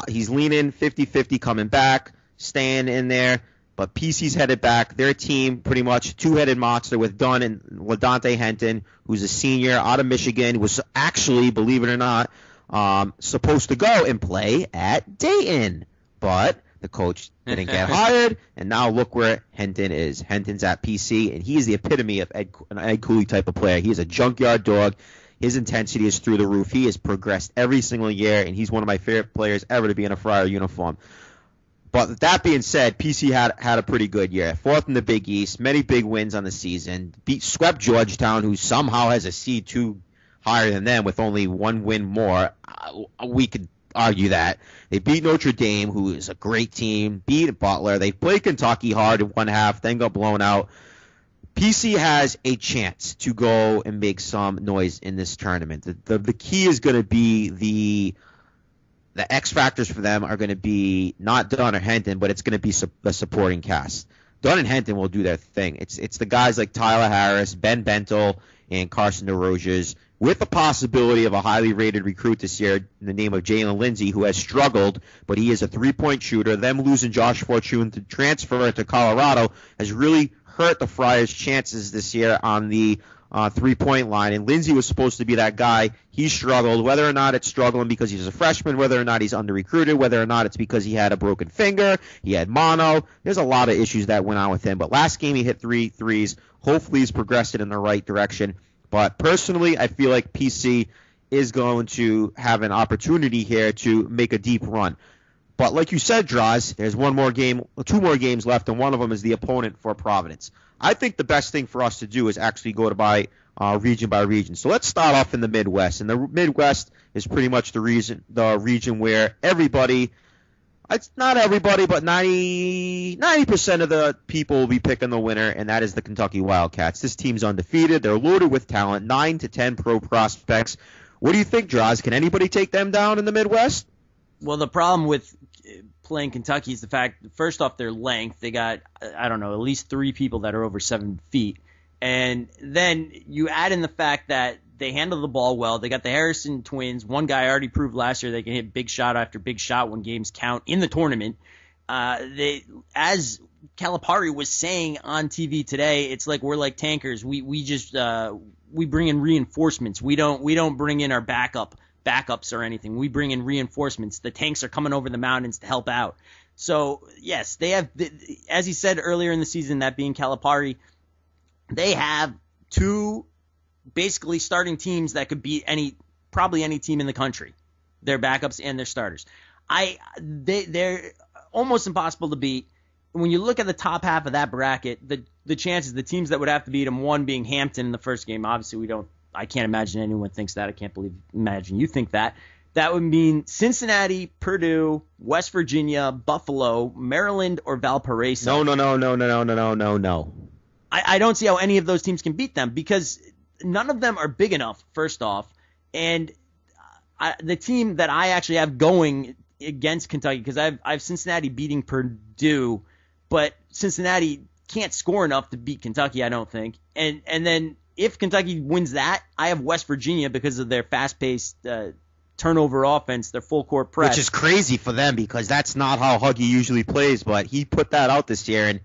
He's leaning 50-50 coming back, staying in there. But PC's headed back. Their team, pretty much two-headed monster with Dunn and LaDante Henton, who's a senior out of Michigan, was actually, believe it or not, supposed to go and play at Dayton. But the coach didn't get hired, and now look where Henton is. Henton's at PC, and he is the epitome of an Ed Cooley type of player. He is a junkyard dog. His intensity is through the roof. He has progressed every single year, and he's one of my favorite players ever to be in a Friar uniform. But that being said, PC had a pretty good year. 4th in the Big East, many big wins on the season. Swept Georgetown, who somehow has a seed 2 higher than them with only 1 win more. We could argue that. They beat Notre Dame, who is a great team, beat Butler. They played Kentucky hard in one half, then got blown out. PC has a chance to go and make some noise in this tournament. The key is going to be the X factors for them are going to be not Dunn or Henton, but it's going to be the supporting cast. Dunn and Henton will do their thing. It's the guys like Tyler Harris, Ben Bentel, and Carson DeRozes, with the possibility of a highly rated recruit this year in the name of Jalen Lindsey, who has struggled, but he is a three-point shooter. Them losing Josh Fortune to transfer to Colorado has really hurt the Friars' chances this year on the three-point line, and Lindsey was supposed to be that guy. He struggled. Whether or not it's struggling because he's a freshman, whether or not he's under-recruited, whether or not it's because he had a broken finger, he had mono. There's a lot of issues that went on with him. But last game he hit 3 threes. Hopefully he's progressed in the right direction. But personally, I feel like PC is going to have an opportunity here to make a deep run. But like you said, Droz, there's 2 more games left, and one of them is the opponent for Providence. I think the best thing for us to do is actually go by region. So let's start off in the Midwest. And the Midwest is pretty much the region where everybody, it's not everybody, but 90% of the people will be picking the winner, and that is the Kentucky Wildcats. This team's undefeated. They're loaded with talent, 9 to 10 pro prospects. What do you think, Droz? Can anybody take them down in the Midwest? Well, the problem with playing Kentucky is the fact, first off, their length. They got, I don't know, at least 3 people that are over 7 feet. And then you add in the fact that they handle the ball well. They got the Harrison twins. One guy already proved last year they can hit big shot after big shot when games count in the tournament. As Calipari was saying on TV today, it's like we're like tankers. We bring in reinforcements. We don't bring in our backups or anything. We bring in reinforcements. The tanks are coming over the mountains to help out. So, yes, they have, as he said earlier in the season, that being Calipari, they have 2 basically starting teams that could beat probably any team in the country, their backups and their starters. They're almost impossible to beat. When you look at the top half of that bracket, the chances, the teams that would have to beat them, one being Hampton in the first game, obviously I can't imagine anyone thinks that. I can't imagine you think that. That would mean Cincinnati, Purdue, West Virginia, Buffalo, Maryland, or Valparaiso. No. I don't see how any of those teams can beat them because none of them are big enough, first off. And the team that I actually have going against Kentucky, because I have Cincinnati beating Purdue, but Cincinnati can't score enough to beat Kentucky, I don't think. And then if Kentucky wins that, I have West Virginia because of their fast-paced turnover offense, their full-court press. Which is crazy for them because that's not how Huggy usually plays, but he put that out this year, and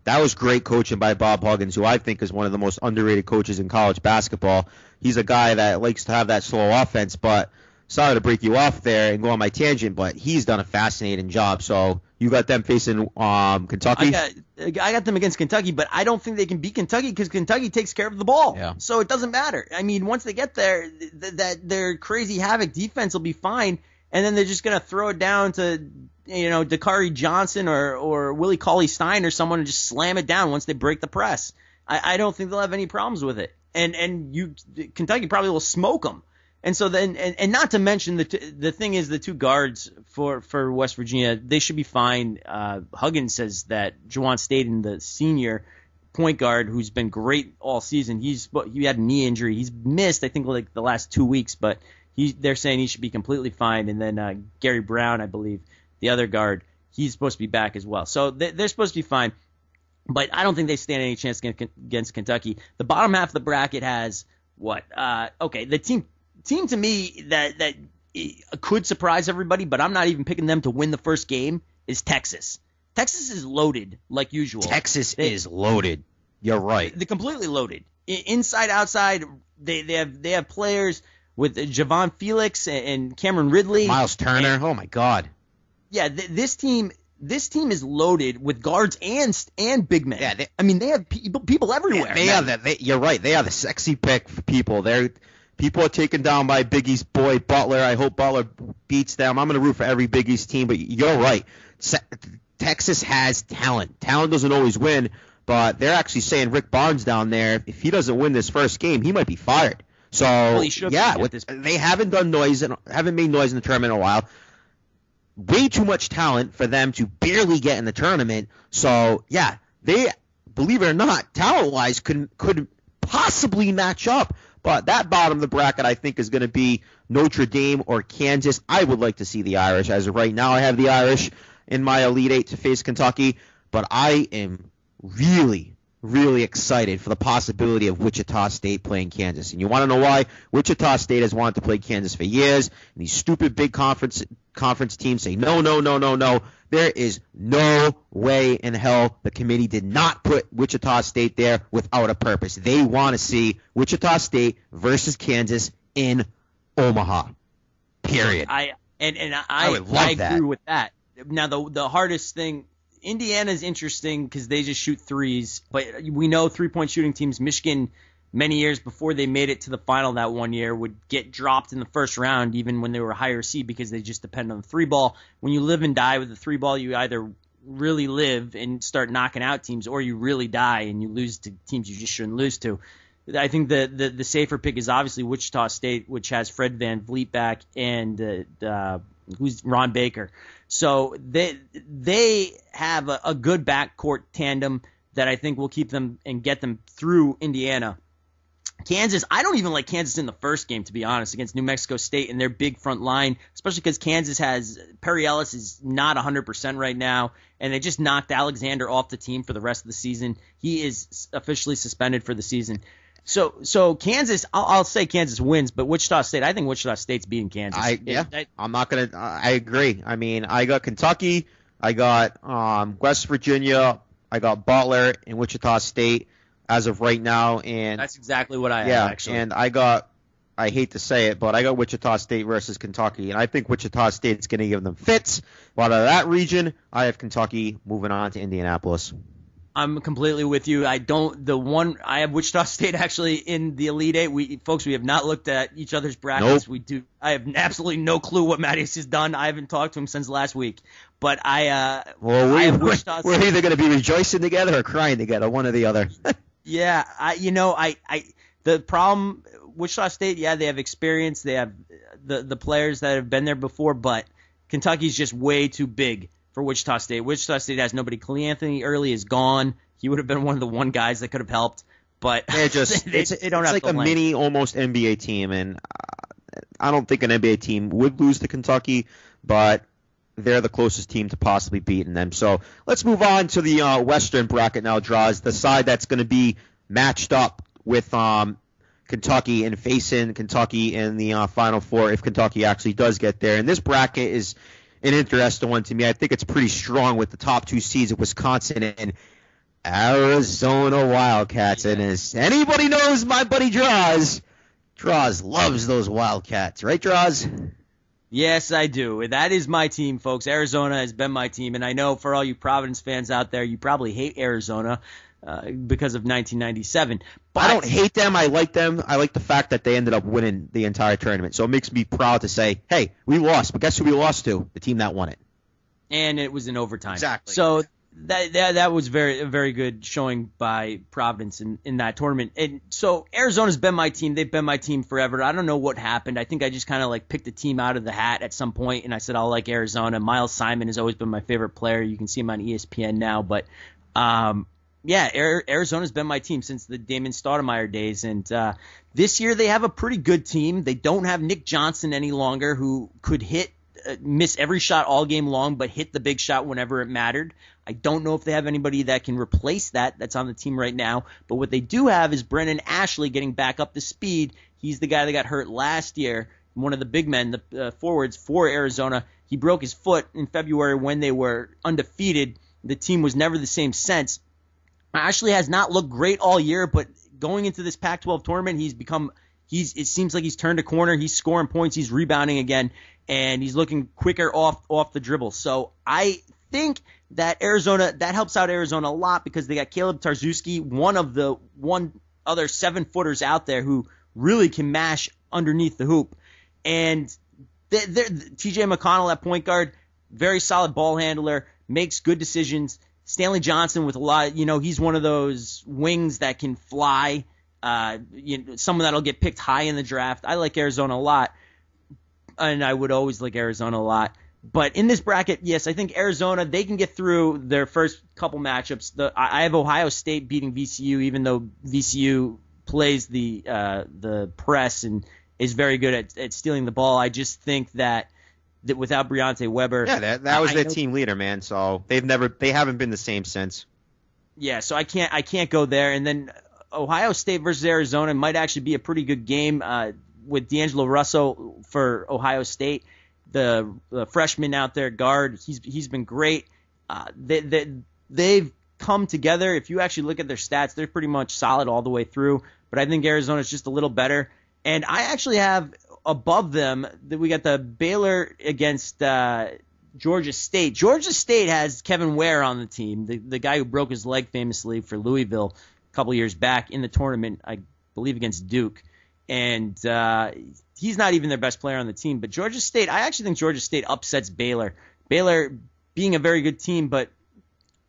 that was great coaching by Bob Huggins, who I think is one of the most underrated coaches in college basketball. He's a guy that likes to have that slow offense, but sorry to break you off there and go on my tangent, but he's done a fascinating job. So you got them facing Kentucky? I got them against Kentucky, but I don't think they can beat Kentucky because Kentucky takes care of the ball. Yeah. So it doesn't matter. I mean, once they get there, that their crazy havoc defense will be fine, and then they're just going to throw it down to, Dakari Johnson or Willie Cauley-Stein or someone and just slam it down once they break the press. I don't think they'll have any problems with it. And Kentucky probably will smoke them. And so then, and not to mention the thing is the two guards for West Virginia, they should be fine. Huggins says that Juwan Staten, the senior point guard who's been great all season, he had a knee injury. He's missed, I think, like the last 2 weeks, but they're saying he should be completely fine. And then Gary Brown, I believe, the other guard, he's supposed to be back as well. So they're supposed to be fine. But I don't think they stand any chance against Kentucky. The bottom half of the bracket has what? The team to me that could surprise everybody, but I'm not even picking them to win the first game, is Texas. Texas is loaded like usual. Texas is loaded. You're right. They're completely loaded. Inside, outside, they have players with Javon Felix and Cameron Ridley. Miles Turner. Oh, my God. Yeah, this team is loaded with guards and big men. Yeah, they have people everywhere. You're right. They are the sexy pick for people. People are taken down by Big East boy Butler. I hope Butler beats them. I'm going to root for every Big East team, but you're right. Texas has talent. Talent doesn't always win, but they're actually saying Rick Barnes down there, if he doesn't win this first game, he might be fired. So, they haven't made noise in the tournament in a while. Way too much talent for them to barely get in the tournament. So, yeah, they, believe it or not, talent-wise could possibly match up. But that bottom of the bracket, I think, is going to be Notre Dame or Kansas. I would like to see the Irish. As of right now, I have the Irish in my Elite Eight to face Kentucky. But I am really, really excited for the possibility of Wichita State playing Kansas. And you want to know why? Wichita State has wanted to play Kansas for years. And these stupid big conference teams say, no. There is no way in hell the committee did not put Wichita State there without a purpose. They want to see Wichita State versus Kansas in Omaha. Period. I agree with that. Now the hardest thing, Indiana's interesting because they just shoot threes, but we know 3-point shooting teams. Michigan, many years before they made it to the final that one year, would get dropped in the first round even when they were a higher seed because they just depend on the three ball. When you live and die with the three ball, you either really live and start knocking out teams, or you really die and you lose to teams you just shouldn't lose to. I think the safer pick is obviously Wichita State, which has Fred VanVleet back and who's Ron Baker. So they have a good backcourt tandem that I think will keep them and get them through Indiana. Kansas, I don't even like Kansas in the first game, to be honest, against New Mexico State and their big front line, especially because Kansas has Perry Ellis is not 100% right now, and they just knocked Alexander off the team for the rest of the season. He is officially suspended for the season. So Kansas, I'll say Kansas wins, but Wichita State, I think Wichita State's beating Kansas. I agree. I mean, I got Kentucky, I got West Virginia, I got Butler and Wichita State as of right now, and that's exactly what I have, actually. And I hate to say it, but I got Wichita State versus Kentucky, and I think Wichita State is going to give them fits. But out of that region, I have Kentucky moving on to Indianapolis. I'm completely with you. I have Wichita State actually in the Elite Eight. We have not looked at each other's brackets. Nope. I have absolutely no clue what Mattious has done. I haven't talked to him since last week. But I have Wichita State. We're either going to be rejoicing together or crying together, one or the other. Yeah, the problem, Wichita State, yeah, they have experience. They have the players that have been there before, but Kentucky's just way too big for Wichita State. Wichita State has nobody. Anthony Early is gone. He would have been one of the one guys that could have helped, but they're just they don't have like a mini almost NBA team, and I don't think an NBA team would lose to Kentucky, but they're the closest team to possibly beating them. So let's move on to the Western bracket now, Droz, the side that's going to be matched up with Kentucky and facing Kentucky in the Final Four if Kentucky actually does get there. And this bracket is an interesting one to me. I think it's pretty strong with the top two seeds of Wisconsin and Arizona Wildcats. Yeah. And as anybody knows, my buddy Droz loves those Wildcats. Right, Droz? Yes, I do. That is my team, folks. Arizona has been my team, and I know for all you Providence fans out there, you probably hate Arizona because of 1997. But I don't hate them. I like them. I like the fact that they ended up winning the entire tournament. So it makes me proud to say, hey, we lost. But guess who we lost to? The team that won it. And it was in overtime. Exactly. So that was a very good showing by Providence in that tournament. And so Arizona's been my team. They've been my team forever. I don't know what happened. I think I just kind of like picked a team out of the hat at some point, and I said I'll like Arizona. Miles Simon has always been my favorite player. You can see him on ESPN now. But, Arizona's been my team since the Damon Stoudemire days. And this year they have a pretty good team. They don't have Nick Johnson any longer, who could miss every shot all game long, but hit the big shot whenever it mattered. I don't know if they have anybody that can replace that's on the team right now. But what they do have is Brennan Ashley getting back up to speed. He's the guy that got hurt last year, one of the big men, the forwards for Arizona. He broke his foot in February when they were undefeated. The team was never the same since. Ashley has not looked great all year, but going into this Pac-12 tournament, it seems like he's turned a corner. He's scoring points. He's rebounding again, and he's looking quicker off the dribble. So I think that that helps out Arizona a lot because they got Caleb Tarczewski, one other 7-footers out there who really can mash underneath the hoop. And TJ McConnell at point guard, very solid ball handler, makes good decisions. Stanley Johnson with a lot, he's one of those wings that can fly, someone that'll get picked high in the draft. I like Arizona a lot, and I would always like Arizona a lot. But in this bracket, yes, I think Arizona, they can get through their first couple matchups. I have Ohio State beating VCU, even though VCU plays the press and is very good at stealing the ball. I just think that without Briante Weber, that was their team leader, man. So they haven't been the same since. Yeah, so I can't go there. And then Ohio State versus Arizona might actually be a pretty good game with D'Angelo Russell for Ohio State, the freshman out there guard. He's been great. They've come together. If you actually look at their stats, they're pretty much solid all the way through. But I think Arizona's just a little better. And I actually have above them that we got the Baylor against Georgia State. Georgia State has Kevin Ware on the team, the guy who broke his leg famously for Louisville a couple years back in the tournament, I believe against Duke. And he's not even their best player on the team. But Georgia State, I actually think Georgia State upsets Baylor. Baylor being a very good team, but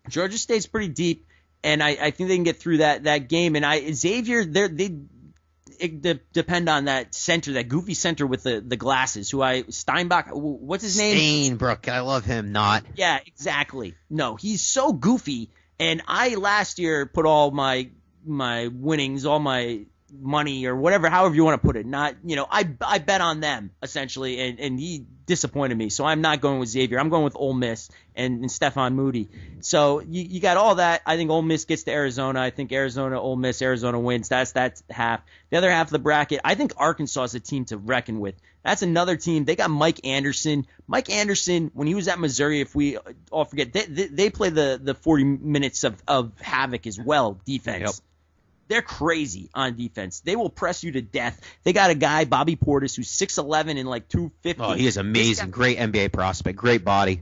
Georgia State's pretty deep, and I think they can get through that game. And Xavier, they depend on that center, that goofy center with the glasses, Steinbach, what's his name? Steinbrook, I love him, not. Yeah, exactly. No, he's so goofy, and I last year put all my winnings, all my money or whatever, however you want to put it. Not, I bet on them essentially, and he disappointed me. So I'm not going with Xavier. I'm going with Ole Miss and Stephon Moody. So you got all that. I think Ole Miss gets to Arizona. I think Arizona, Ole Miss, Arizona wins. That's half. The other half of the bracket, I think Arkansas is a team to reckon with. That's another team. They got Mike Anderson. Mike Anderson, when he was at Missouri, if we all forget, they play the 40 minutes of havoc as well, defense. Yep. They're crazy on defense. They will press you to death. They got a guy, Bobby Portis, who's 6'11" and like 250. Oh, he is amazing. Great NBA prospect. Great body.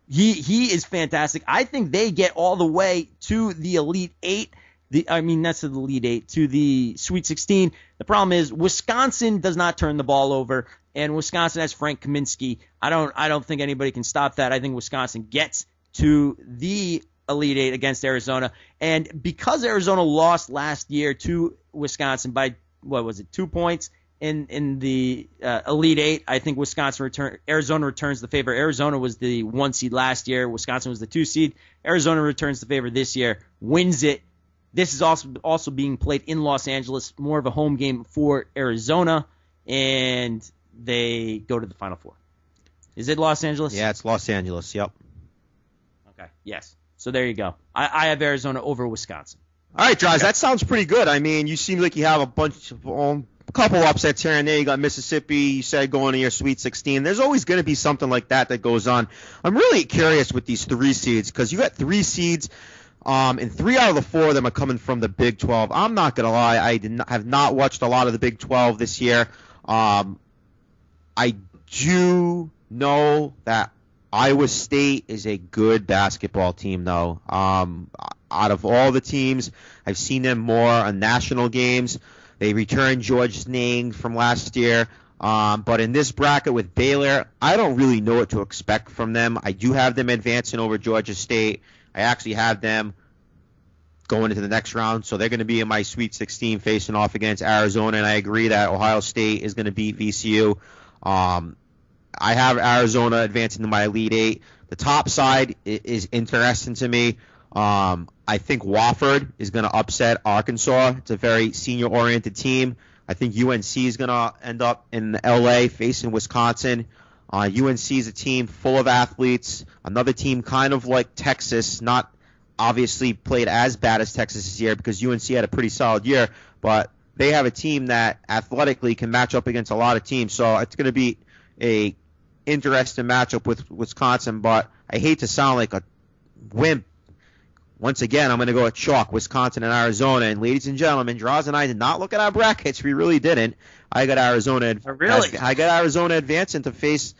He is fantastic. I think they get all the way to the Elite Eight. That's to the Elite Eight, to the Sweet 16. The problem is Wisconsin does not turn the ball over, and Wisconsin has Frank Kaminsky. I don't think anybody can stop that. I think Wisconsin gets to the Elite Eight against Arizona. And because Arizona lost last year to Wisconsin by, 2 points in the Elite Eight, I think Arizona returns the favor. Arizona was the 1 seed last year. Wisconsin was the 2 seed. Arizona returns the favor this year, wins it. This is also being played in Los Angeles, more of a home game for Arizona, and they go to the Final Four. Is it Los Angeles? Yeah, it's Los Angeles, yep. Okay, yes. So there you go. I have Arizona over Wisconsin. All right, Droz, that sounds pretty good. I mean, you seem like you have a couple upsets here and there. You got Mississippi, you said, going to your Sweet 16. There's always going to be something like that goes on. I'm really curious with these 3 seeds because you got 3 seeds And 3 out of the 4 of them are coming from the Big 12. I'm not going to lie. I have not watched a lot of the Big 12 this year. I do know that Iowa State is a good basketball team, though. Out of all the teams, I've seen them more on national games. They returned George Niang from last year. But in this bracket with Baylor, I don't really know what to expect from them. I do have them advancing over Georgia State. I actually have them going into the next round, so they're going to be in my Sweet 16 facing off against Arizona, and I agree that Ohio State is going to beat VCU. I have Arizona advancing to my Elite Eight. The top side is interesting to me. I think Wofford is going to upset Arkansas. It's a very senior-oriented team. I think UNC is going to end up in L.A. facing Wisconsin. UNC is a team full of athletes. Another team kind of like Texas, not obviously played as bad as Texas this year because UNC had a pretty solid year, but they have a team that athletically can match up against a lot of teams. So it's going to be a interesting matchup with Wisconsin, but I hate to sound like a wimp. Once again, I'm going to go at chalk, Wisconsin and Arizona. And ladies and gentlemen, Droz and I did not look at our brackets. We really didn't. I got Arizona. I got Arizona advancing to face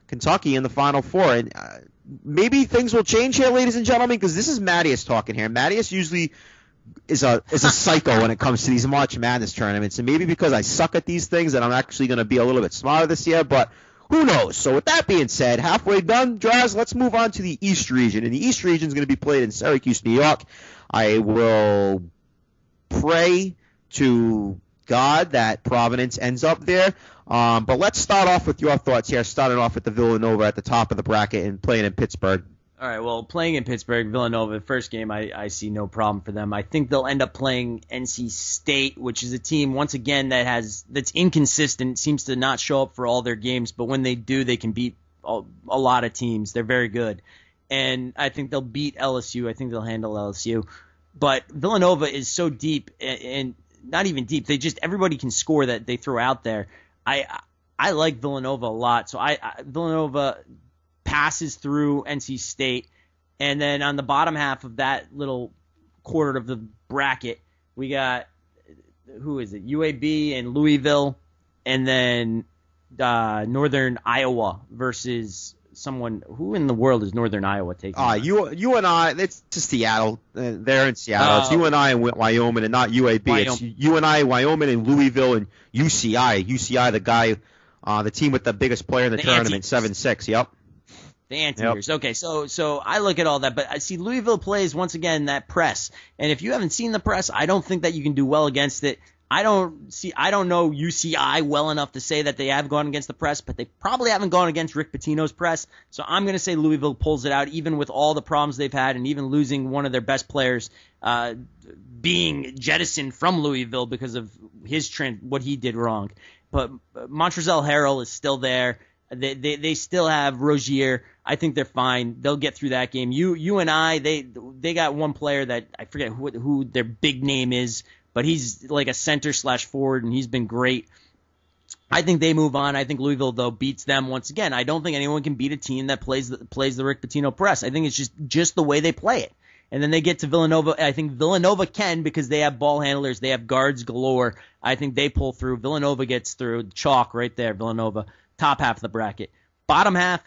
Kentucky in the Final Four. And maybe things will change here, ladies and gentlemen, because this is Mattious talking here. Mattious usually is a psycho when it comes to these March Madness tournaments. And maybe because I suck at these things that I'm actually going to be a little bit smarter this year. But who knows? So with that being said, halfway done, Droz, let's move on to the East region. And the East region is going to be played in Syracuse, New York. I will pray to God that Providence ends up there. But let's start off with your thoughts here, starting off with the Villanova at the top of the bracket and playing in Pittsburgh. All right, well, playing in Pittsburgh, Villanova, first game, I see no problem for them. I think they'll end up playing NC State, which is a team, once again, that's inconsistent, seems to not show up for all their games, but when they do, they can beat a lot of teams. They're very good. And I think they'll beat LSU. I think they'll handle LSU. But Villanova is so deep, and not even deep. Everybody can score that they throw out there. I like Villanova a lot, so Villanova passes through NC State, and then on the bottom half of that little quarter of the bracket, we got, who is it, UAB and Louisville, and then Northern Iowa versus someone. Who in the world is Northern Iowa taking? You and I, it's just Seattle. They're in Seattle. It's you and I and Wyoming, and not UAB. Wyoming. It's you and I, Wyoming, and Louisville, and UCI. UCI, the guy, the team with the biggest player in the tournament, 7-6. Yep. The Anteaters. Yep. Okay, so I look at all that, but I see Louisville plays, once again, that press. And if you haven't seen the press, I don't think that you can do well against it. I don't know UCI well enough to say that they have gone against the press, but they probably haven't gone against Rick Pitino's press. So I'm going to say Louisville pulls it out, even with all the problems they've had and even losing one of their best players being jettisoned from Louisville because of what he did wrong. But Montrezl Harrell is still there. They still have Rozier. I think they're fine. They'll get through that game. You and I, they got one player that I forget who their big name is, but he's like a center/forward, and he's been great. I think they move on. I think Louisville, though, beats them once again. I don't think anyone can beat a team that plays the Rick Pitino press. I think it's just the way they play it. And then they get to Villanova. I think Villanova can, because they have ball handlers. They have guards galore. I think they pull through. Villanova gets through. Chalk right there, Villanova. Top half of the bracket. Bottom half,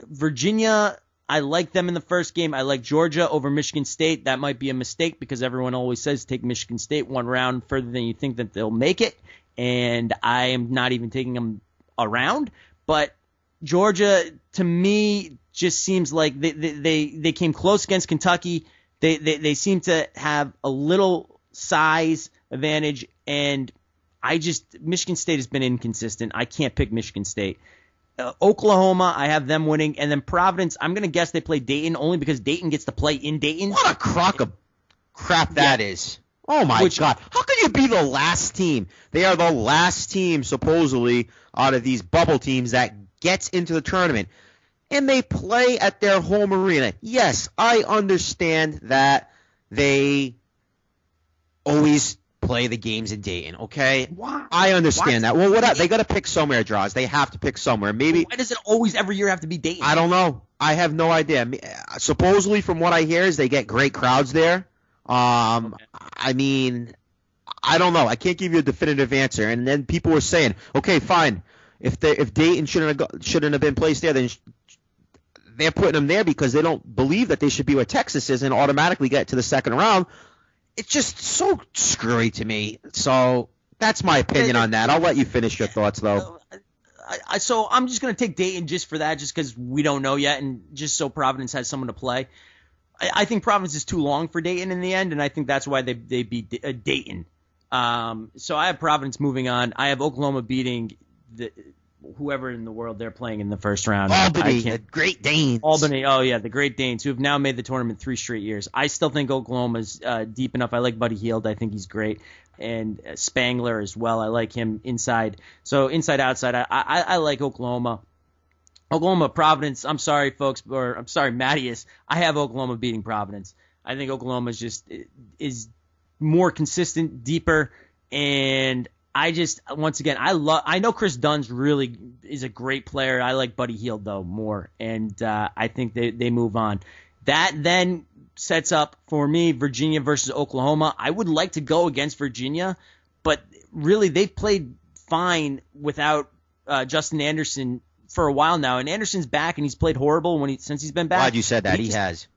Virginia, I like them in the first game. I like Georgia over Michigan State. That might be a mistake because everyone always says take Michigan State one round further than you think that they'll make it. And I am not even taking them around. But Georgia, to me, just seems like they came close against Kentucky. They seem to have a little size advantage, and Michigan State has been inconsistent. I can't pick Michigan State. Oklahoma, I have them winning. And then Providence, I'm going to guess they play Dayton only because Dayton gets to play in Dayton. What a crock of crap that is. Oh, my God. How can you be the last team? They are the last team, supposedly, out of these bubble teams that gets into the tournament. And they play at their home arena. Yes, I understand that they always play the games in Dayton, okay? Why? I understand that. Well, they got to pick somewhere, Droz. They have to pick somewhere. Maybe. Why does it always every year have to be Dayton? I don't know. I have no idea. Supposedly, from what I hear, is they get great crowds there. I mean, I don't know. I can't give you a definitive answer. And then people were saying, okay, fine. If Dayton shouldn't have been placed there, then they're putting them there because they don't believe that they should be where Texas is and automatically get to the second round. It's just so screwy to me. So that's my opinion on that. I'll let you finish your thoughts, though. So I'm just going to take Dayton just for that, just because we don't know yet, and just so Providence has someone to play. I think Providence is too long for Dayton in the end, and I think that's why they beat Dayton. So I have Providence moving on. I have Oklahoma beating whoever in the world they're playing in the first round. Albany, the Great Danes. Albany, oh yeah, the Great Danes, who have now made the tournament 3 straight years. I still think Oklahoma's deep enough. I like Buddy Hield. I think he's great. And Spangler as well. I like him inside. So inside, outside, I like Oklahoma. Oklahoma, Providence, I'm sorry, folks, or I'm sorry, Mattious. I have Oklahoma beating Providence. I think Oklahoma is more consistent, deeper, and I just, once again, I know Chris Dunn's really is a great player. I like Buddy Hield, though, more, and I think they move on. That then sets up, for me, Virginia versus Oklahoma. I would like to go against Virginia, but really they've played fine without Justin Anderson for a while now, and Anderson's back, and he's played horrible since he's been back. Glad you said that. He has.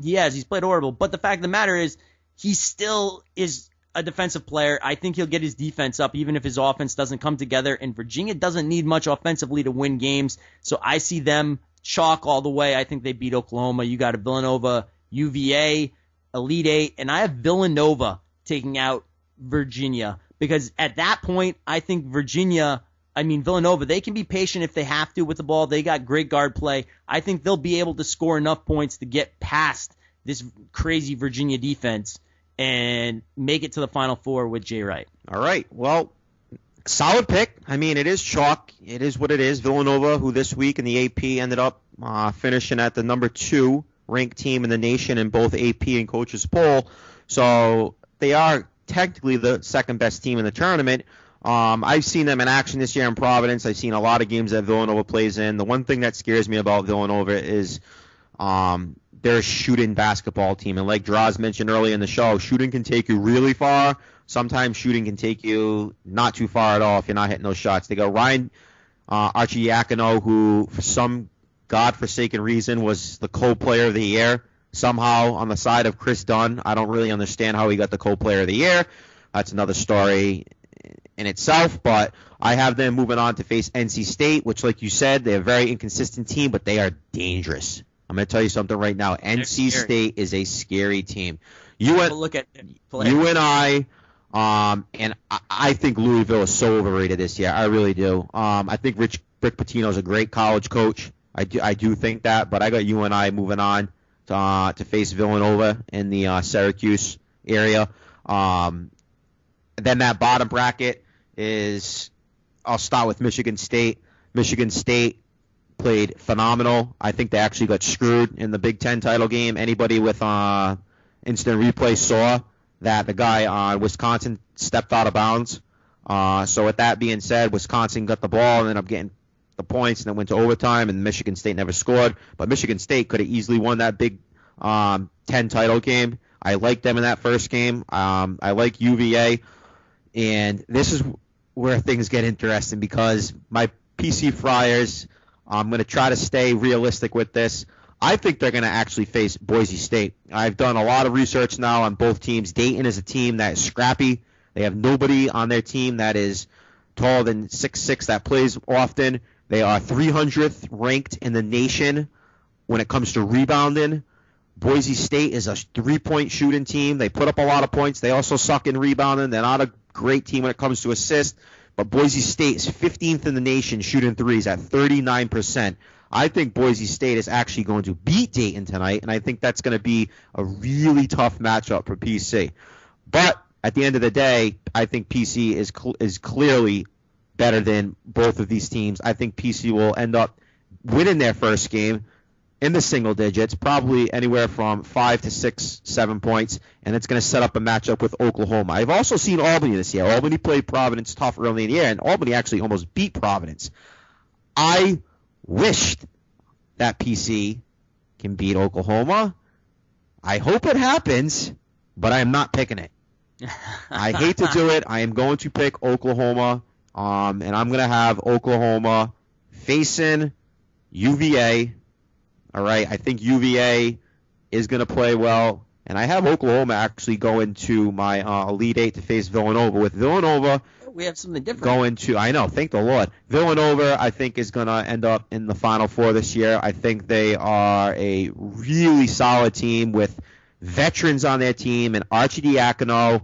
He's played horrible, but the fact of the matter is he still is a defensive player. I think he'll get his defense up even if his offense doesn't come together, and Virginia doesn't need much offensively to win games, so I see them chalk all the way. I think they beat Oklahoma. You got a Villanova, UVA, Elite Eight, and I have Villanova taking out Virginia because at that point, I think Villanova, they can be patient if they have to with the ball. They got great guard play. I think they'll be able to score enough points to get past this crazy Virginia defense and make it to the Final Four with Jay Wright. All right. Well, solid pick. I mean, it is chalk. It is what it is. Villanova, who this week in the AP ended up finishing at the number 2 ranked team in the nation in both AP and coaches poll. So they are technically the second best team in the tournament. I've seen them in action this year in Providence. I've seen a lot of games that Villanova plays in. The one thing that scares me about Villanova is they're a shooting basketball team. And like Droz mentioned earlier in the show, shooting can take you really far. Sometimes shooting can take you not too far at all if you're not hitting those shots. They got Ryan Arcidiacono, who for some godforsaken reason was the co-player of the year, somehow on the side of Chris Dunn. I don't really understand how he got the co-player of the year. That's another story in itself, but I have them moving on to face NC State, which, like you said, they're a very inconsistent team, but they are dangerous. I'm going to tell you something right now. NC State is a scary team. Look at you and I, and I think Louisville is so overrated this year. I really do. I think Rick Pitino is a great college coach. I do think that, but I got you and I moving on to face Villanova in the Syracuse area. Then that bottom bracket is, I'll start with Michigan State. Michigan State played phenomenal. I think they actually got screwed in the Big Ten title game. Anybody with instant replay saw that the guy on Wisconsin stepped out of bounds. So with that being said, Wisconsin got the ball and ended up getting the points, and then went to overtime, and Michigan State never scored. But Michigan State could have easily won that Big 10 title game. I like them in that first game. I like UVA. And this is where things get interesting because my PC Friars, I'm going to try to stay realistic with this. I think they're going to actually face Boise State. I've done a lot of research now on both teams. Dayton is a team that is scrappy. They have nobody on their team that is taller than 6'6" that plays often. They are 300th ranked in the nation when it comes to rebounding. Boise State is a three-point shooting team. They put up a lot of points. They also suck in rebounding. They're not a great team when it comes to assists. But Boise State is 15th in the nation shooting threes at 39%. I think Boise State is actually going to beat Dayton tonight, and I think that's going to be a really tough matchup for PC. But at the end of the day, I think PC is clearly better than both of these teams. I think PC will end up winning their first game, in the single digits, probably anywhere from 5 to 6, 7 points, and it's going to set up a matchup with Oklahoma. I've also seen Albany this year. Albany played Providence tough early in the year, and Albany actually almost beat Providence. I wished that PC can beat Oklahoma. I hope it happens, but I am not picking it. I hate to do it. I am going to pick Oklahoma, and I'm going to have Oklahoma facing UVA. All right, I think UVA is going to play well, and I have Oklahoma actually going to my Elite Eight to face Villanova. With Villanova, we have something different. Going to, I know, thank the Lord. Villanova, I think, is going to end up in the Final Four this year. I think they are a really solid team with veterans on their team, and Archie Diacono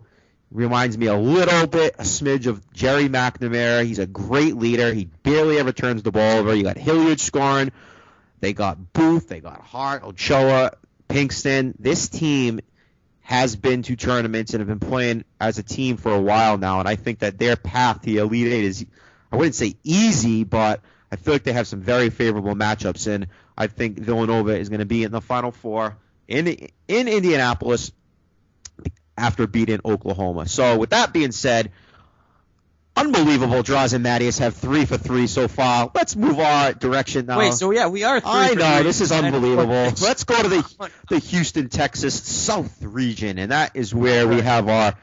reminds me a little bit, a smidge of Jerry McNamara. He's a great leader. He barely ever turns the ball over. You got Hilliard scoring. They got Booth. They got Hart, Ochoa, Pinkston. This team has been to tournaments and have been playing as a team for a while now, and I think that their path to the Elite Eight is, I wouldn't say easy, but I feel like they have some very favorable matchups, and I think Villanova is going to be in the Final Four in Indianapolis after beating Oklahoma. So with that being said, unbelievable. Droz and Mattious have 3 for 3 so far. Let's move our direction now. Wait, so yeah, we are 3 I for know, 3. this is unbelievable. Let's go to the Houston, Texas South region, and that is where we have our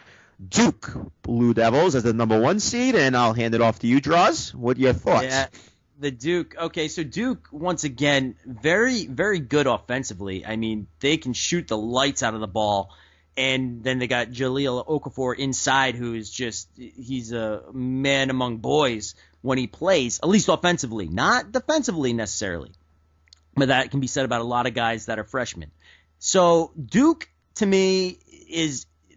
Duke Blue Devils as the number 1 seed, and I'll hand it off to you, Droz. What are your thoughts? Yeah, the Duke. Okay, so Duke, once again, very, very good offensively. I mean, they can shoot the lights out of the ball. And then they got Jahlil Okafor inside, who is just, he's a man among boys when he plays, at least offensively, not defensively necessarily. But that can be said about a lot of guys that are freshmen. So Duke, to me,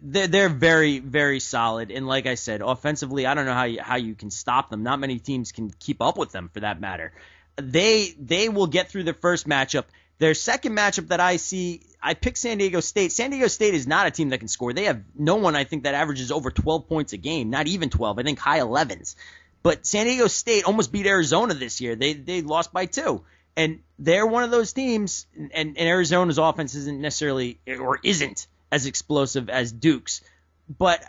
they're very, very solid. And like I said, offensively, I don't know how you can stop them. Not many teams can keep up with them, for that matter. They will get through their first matchup. Their second matchup that I see, I picked San Diego State. San Diego State is not a team that can score. They have no one, I think, that averages over 12 points a game, not even 12. I think high 11s. But San Diego State almost beat Arizona this year. They lost by 2. And they're one of those teams, and Arizona's offense isn't necessarily, or isn't as explosive as Duke's. But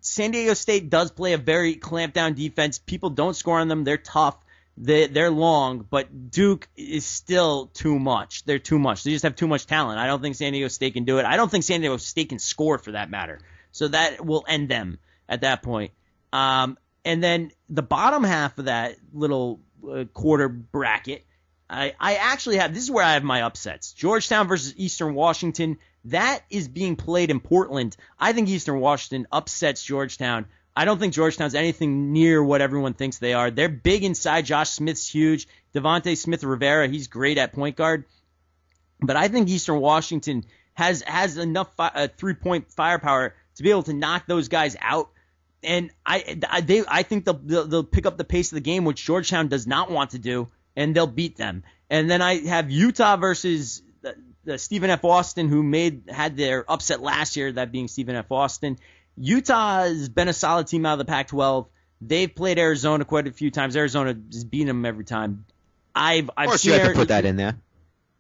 San Diego State does play a very clamped down defense. People don't score on them. They're tough. They're long, but Duke is still too much. They're too much. They just have too much talent. I don't think San Diego State can do it. I don't think San Diego State can score, for that matter. So that will end them at that point. And then the bottom half of that little quarter bracket, I actually have – this is where I have my upsets. Georgetown versus Eastern Washington. That is being played in Portland. I think Eastern Washington upsets Georgetown. I don't think Georgetown's anything near what everyone thinks they are. They're big inside. Josh Smith's huge. Devontae Smith-Rivera, he's great at point guard. But I think Eastern Washington has enough three-point firepower to be able to knock those guys out. And I think they'll pick up the pace of the game, which Georgetown does not want to do, and they'll beat them. And then I have Utah versus the Stephen F. Austin, who had their upset last year, that being Stephen F. Austin. Utah has been a solid team out of the Pac-12. They've played Arizona quite a few times. Arizona has beaten them every time. Of course, you have to put that in there.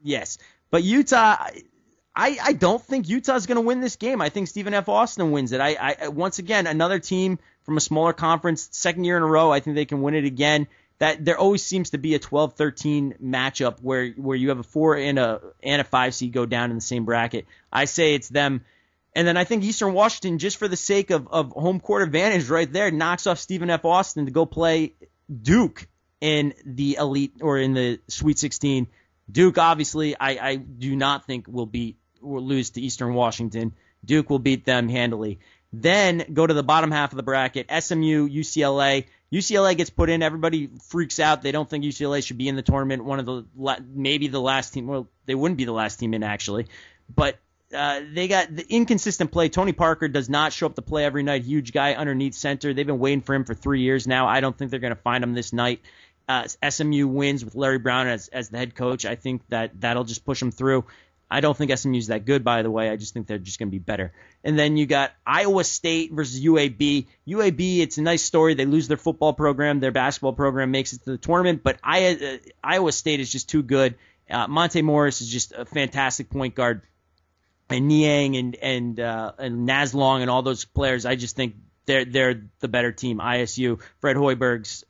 Yes, but Utah, I don't think Utah's going to win this game. I think Stephen F. Austin wins it. I once again, another team from a smaller conference, second year in a row. I think they can win it again. That there always seems to be a 12-13 matchup where you have a 4 and a 5 seed go down in the same bracket. I say it's them. And then I think Eastern Washington, just for the sake of home court advantage right there, knocks off Stephen F. Austin to go play Duke in the Elite or in the Sweet 16. Duke, obviously, I do not think will lose to Eastern Washington. Duke will beat them handily. Then go to the bottom half of the bracket, SMU, UCLA. UCLA gets put in. Everybody freaks out. They don't think UCLA should be in the tournament. Maybe the last team. Well, they wouldn't be the last team in, actually. But they got the inconsistent play. Tony Parker does not show up to play every night. Huge guy underneath center. They've been waiting for him for 3 years now. I don't think they're going to find him this night. SMU wins with Larry Brown as the head coach. I think that'll just push them through. I don't think SMU's that good, by the way. I just think they're just going to be better. And then you got Iowa State versus UAB. UAB, it's a nice story. They lose their football program. Their basketball program makes it to the tournament. But Iowa State is just too good. Monte Morris is just a fantastic point guard. And Niang and Naslong and all those players, I just think they're the better team. ISU, Fred Hoiberg's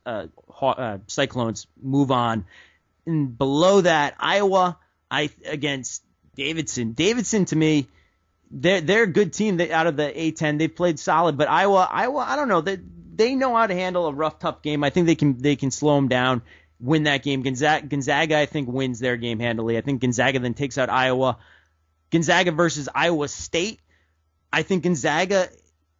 Cyclones move on. And below that, Iowa, against Davidson. Davidson, to me, they're a good team. Out of the A10, they've played solid. But Iowa, I don't know. They know how to handle a rough, tough game. I think they can slow them down, win that game. Gonzaga, I think, wins their game handily. I think Gonzaga then takes out Iowa. Gonzaga versus Iowa State. I think Gonzaga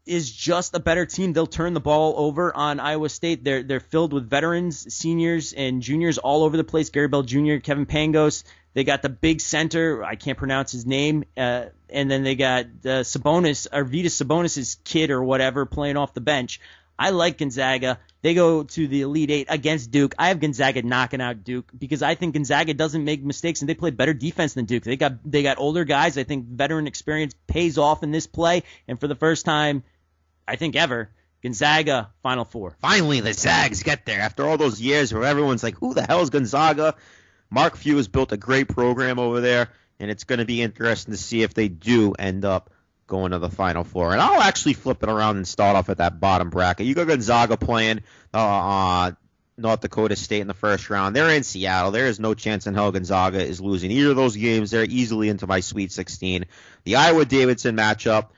is just a better team. They'll turn the ball over on Iowa State. They're filled with veterans, seniors, and juniors all over the place. Gary Bell Jr., Kevin Pangos. They got the big center. I can't pronounce his name. And then they got Sabonis, Arvydas Sabonis' kid or whatever, playing off the bench. I like Gonzaga. They go to the Elite Eight against Duke. I have Gonzaga knocking out Duke because I think Gonzaga doesn't make mistakes and they play better defense than Duke. They got older guys. I think veteran experience pays off in this play. And for the first time, I think ever, Gonzaga Final Four. Finally, the Zags get there after all those years where everyone's like, who the hell is Gonzaga? Mark Few has built a great program over there, and it's going to be interesting to see if they do end up going to the Final Four. And I'll actually flip it around and start off at that bottom bracket. You got Gonzaga playing North Dakota State in the first round. They're in Seattle. There is no chance in hell Gonzaga is losing either of those games. They're easily into my Sweet 16. The Iowa-Davidson matchup,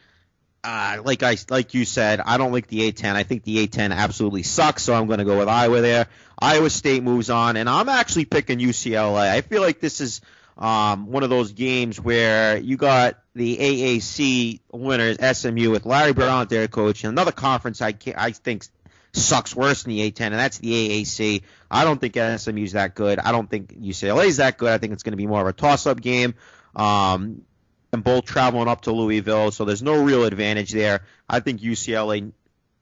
like you said, I don't like the A10. I think the A10 absolutely sucks, so I'm going to go with Iowa there. Iowa State moves on, and I'm actually picking UCLA. I feel like this is one of those games where you got the AAC winners, SMU, with Larry Brown their coach, and another conference I think sucks worse than the A10, and that's the AAC. I don't think SMU's that good. I don't think UCLA's that good. I think it's going to be more of a toss-up game. And both traveling up to Louisville, so there's no real advantage there. I think UCLA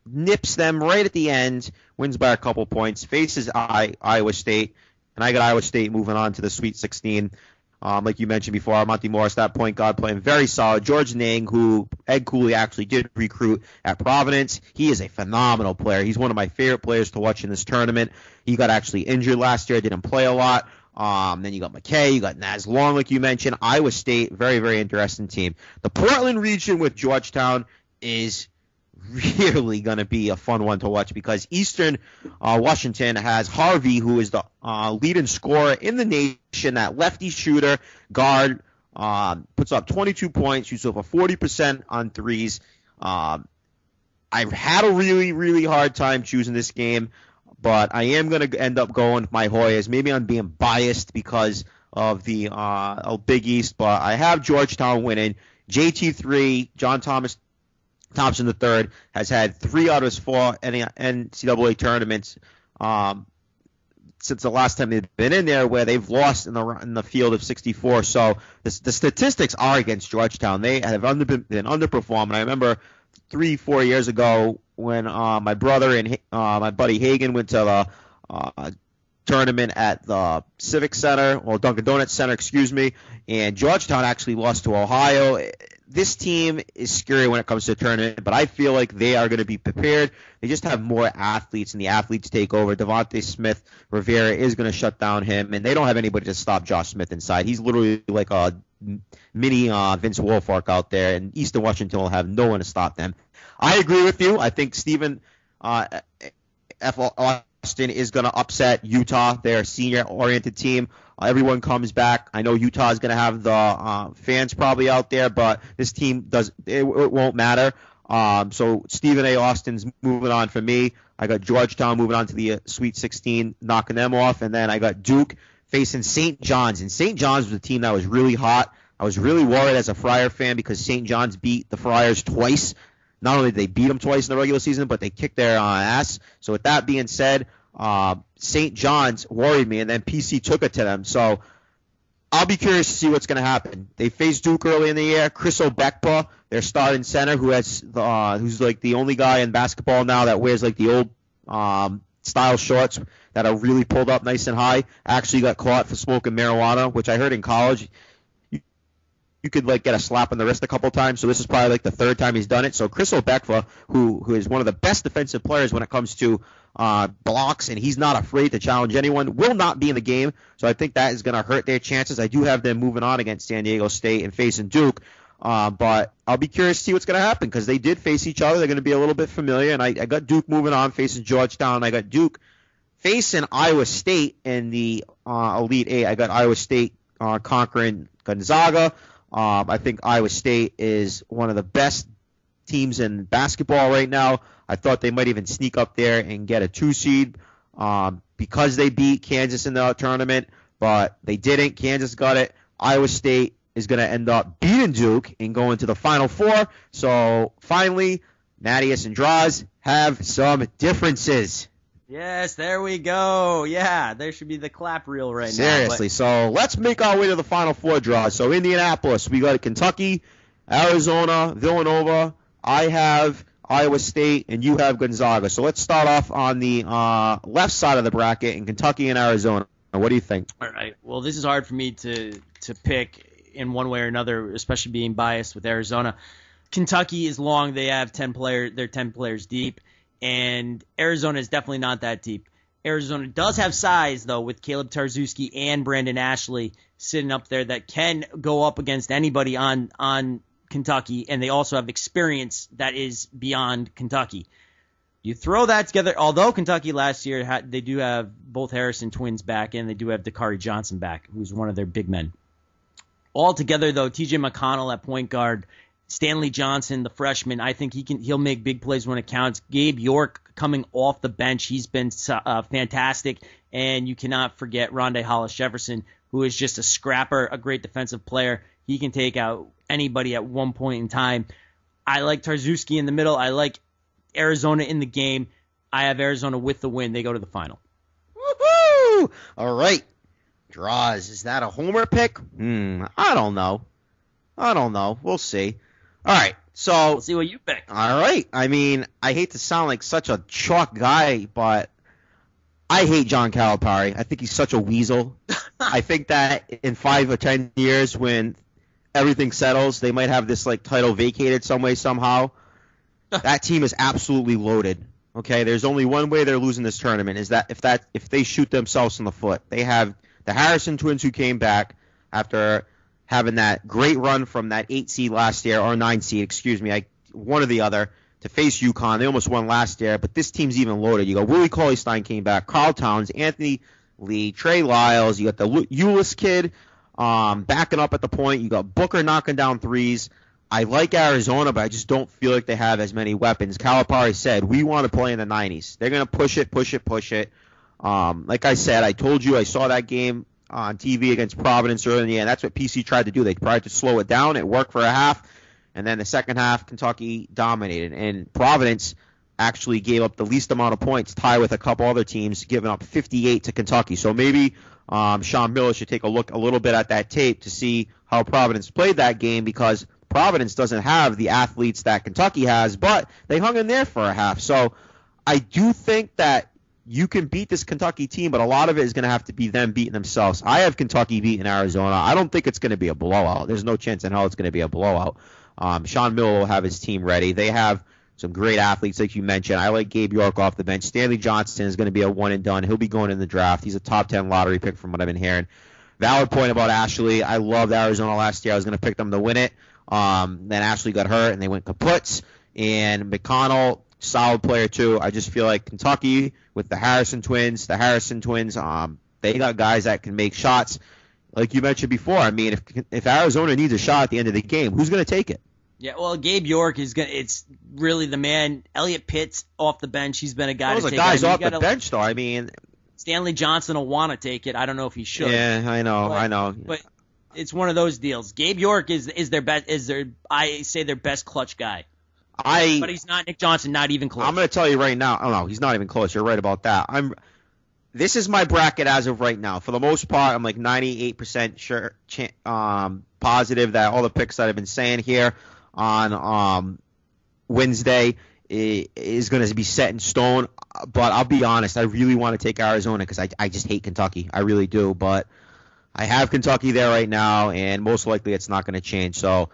nips them right at the end, wins by a couple points, faces Iowa State, and I got Iowa State moving on to the Sweet 16. Like you mentioned before, Monte Morris, that point guard, playing very solid. George Niang, who Ed Cooley actually did recruit at Providence, he is a phenomenal player. He's one of my favorite players to watch in this tournament. He got actually injured last year, didn't play a lot. Then you got McKay, you got Naz Long, like you mentioned. Iowa State, very, very interesting team. The Portland region with Georgetown is really going to be a fun one to watch because Eastern Washington has Harvey, who is the leading scorer in the nation, that lefty shooter, guard, puts up 22 points, shoots over 40% on threes. I've had a really, really hard time choosing this game, but I am going to end up going with my Hoyas. Maybe I'm being biased because of the Big East, but I have Georgetown winning. JT3, John Thompson III, has had 3 out of his 4 NCAA tournaments since the last time they've been in there, where they've lost in the field of 64. So the statistics are against Georgetown. They have been underperforming. I remember 3-4 years ago when my brother and my buddy Hagan went to the tournament at the Civic Center, or Dunkin' Donuts Center, excuse me, and Georgetown actually lost to Ohio. This team is scary when it comes to the tournament, but I feel like they are going to be prepared. They just have more athletes, and the athletes take over. Devontae Smith Rivera is going to shut down him, and they don't have anybody to stop Josh Smith inside. He's literally like a mini Vince Wilfork out there, and Eastern Washington will have no one to stop them. I agree with you. I think Stephen F. Austin is going to upset Utah, their senior-oriented team. Everyone comes back. I know Utah is going to have the fans probably out there, but this team it won't matter. So Stephen A. Austin's moving on for me. I got Georgetown moving on to the Sweet 16, knocking them off, and then I got Duke facing St. John's. And St. John's was a team that was really hot. I was really worried as a Friar fan because St. John's beat the Friars twice. Not only did they beat them twice in the regular season, but they kicked their ass. So with that being said, St. John's worried me, and then PC took it to them. So I'll be curious to see what's going to happen. They faced Duke early in the year. Chris Obekpa, their starting center, who's like the only guy in basketball now that wears like the old style shorts that are really pulled up nice and high, actually got caught for smoking marijuana, which I heard in college. you could like get a slap on the wrist a couple times. So this is probably like the third time he's done it. So Chris Obekva, who is one of the best defensive players when it comes to blocks, and he's not afraid to challenge anyone, will not be in the game. So I think that is going to hurt their chances. I do have them moving on against San Diego State and facing Duke. But I'll be curious to see what's going to happen because they did face each other. They're going to be a little bit familiar. And I got Duke moving on facing Georgetown. I got Duke facing Iowa State in the Elite Eight. I got Iowa State conquering Gonzaga. I think Iowa State is one of the best teams in basketball right now. I thought they might even sneak up there and get a 2 seed because they beat Kansas in the tournament, but they didn't. Kansas got it. Iowa State is going to end up beating Duke and going to the Final Four. So finally, Mattious and Droz have some differences. Yes, there we go. Yeah, there should be the clap reel right now. Seriously, so let's make our way to the Final Four, Droz. So Indianapolis, we got Kentucky, Arizona, Villanova. I have Iowa State, and you have Gonzaga. So let's start off on the left side of the bracket in Kentucky and Arizona. What do you think? All right. Well, this is hard for me to pick in one way or another, especially being biased with Arizona. Kentucky is long. They have 10 players. They're 10 players deep. And Arizona is definitely not that deep. Arizona does have size, though, with Caleb Tarczewski and Brandon Ashley sitting up there that can go up against anybody on Kentucky, and they also have experience that is beyond Kentucky. You throw that together, although Kentucky last year, they do have both Harrison twins back, and they do have Dakari Johnson back, who's one of their big men. All together, though, T.J. McConnell at point guard, Stanley Johnson, the freshman, I think he'll make big plays when it counts. Gabe York coming off the bench, he's been fantastic. And you cannot forget Rondae Hollis-Jefferson, who is just a scrapper, a great defensive player. He can take out anybody at one point in time. I like Tarczewski in the middle. I like Arizona in the game. I have Arizona with the win. They go to the final. Woohoo! All right. Droz, is that a homer pick? I don't know. We'll see. All right, so we'll see what you pick. All right. I mean, I hate to sound like such a chalk guy, but I hate John Calipari. I think he's such a weasel. I think that in 5 or 10 years, when everything settles, they might have this like title vacated some way, somehow. That team is absolutely loaded. Okay, there's only one way they're losing this tournament is that if they shoot themselves in the foot. They have the Harrison twins who came back after having that great run from that 8 seed last year, or 9 seed, excuse me, one or the other, to face UConn. They almost won last year, but this team's even loaded. You got Willie Cauley-Stein came back, Carl Towns, Anthony Lee, Trey Lyles. You got the Ulis kid backing up at the point. You got Booker knocking down threes. I like Arizona, but I just don't feel like they have as many weapons. Calipari said, we want to play in the 90s. They're going to push it. Like I said, I told you I saw that game on TV against Providence earlier in the year. That's what PC tried to do. They tried to slow it down. It worked for a half, and then the second half, Kentucky dominated. And Providence actually gave up the least amount of points, tied with a couple other teams, giving up 58 to Kentucky. So maybe Sean Miller should take a look a little bit at that tape to see how Providence played that game, because Providence doesn't have the athletes that Kentucky has, but they hung in there for a half. So I do think that you can beat this Kentucky team, but a lot of it is going to have to be them beating themselves. I have Kentucky beating Arizona. I don't think it's going to be a blowout. There's no chance in hell it's going to be a blowout. Sean Miller will have his team ready. They have some great athletes, like you mentioned. I like Gabe York off the bench. Stanley Johnson is going to be a one and done. He'll be going in the draft. He's a top 10 lottery pick from what I've been hearing. Valid point about Ashley. I loved Arizona last year. I was going to pick them to win it. Then Ashley got hurt, and they went kaputs. And McConnell, solid player too. I just feel like Kentucky with the Harrison twins, they got guys that can make shots. Like you mentioned before, I mean, if Arizona needs a shot at the end of the game, who's going to take it? Yeah, well, Gabe York it's really the man. Elliot Pitts off the bench. He's been a guy to take it. Those are guys off the bench, though. I mean, Stanley Johnson will want to take it. I don't know if he should. Yeah, I know. But it's one of those deals. Gabe York is their best. I say their best clutch guy. But he's not Nick Johnson, not even close. I'm going to tell you right now. Oh no, he's not even close. You're right about that. This is my bracket as of right now. For the most part, I'm like 98% sure, positive that all the picks that I've been saying here on Wednesday is going to be set in stone. But I'll be honest, I really want to take Arizona because I just hate Kentucky. I really do. But I have Kentucky there right now, and most likely it's not going to change. So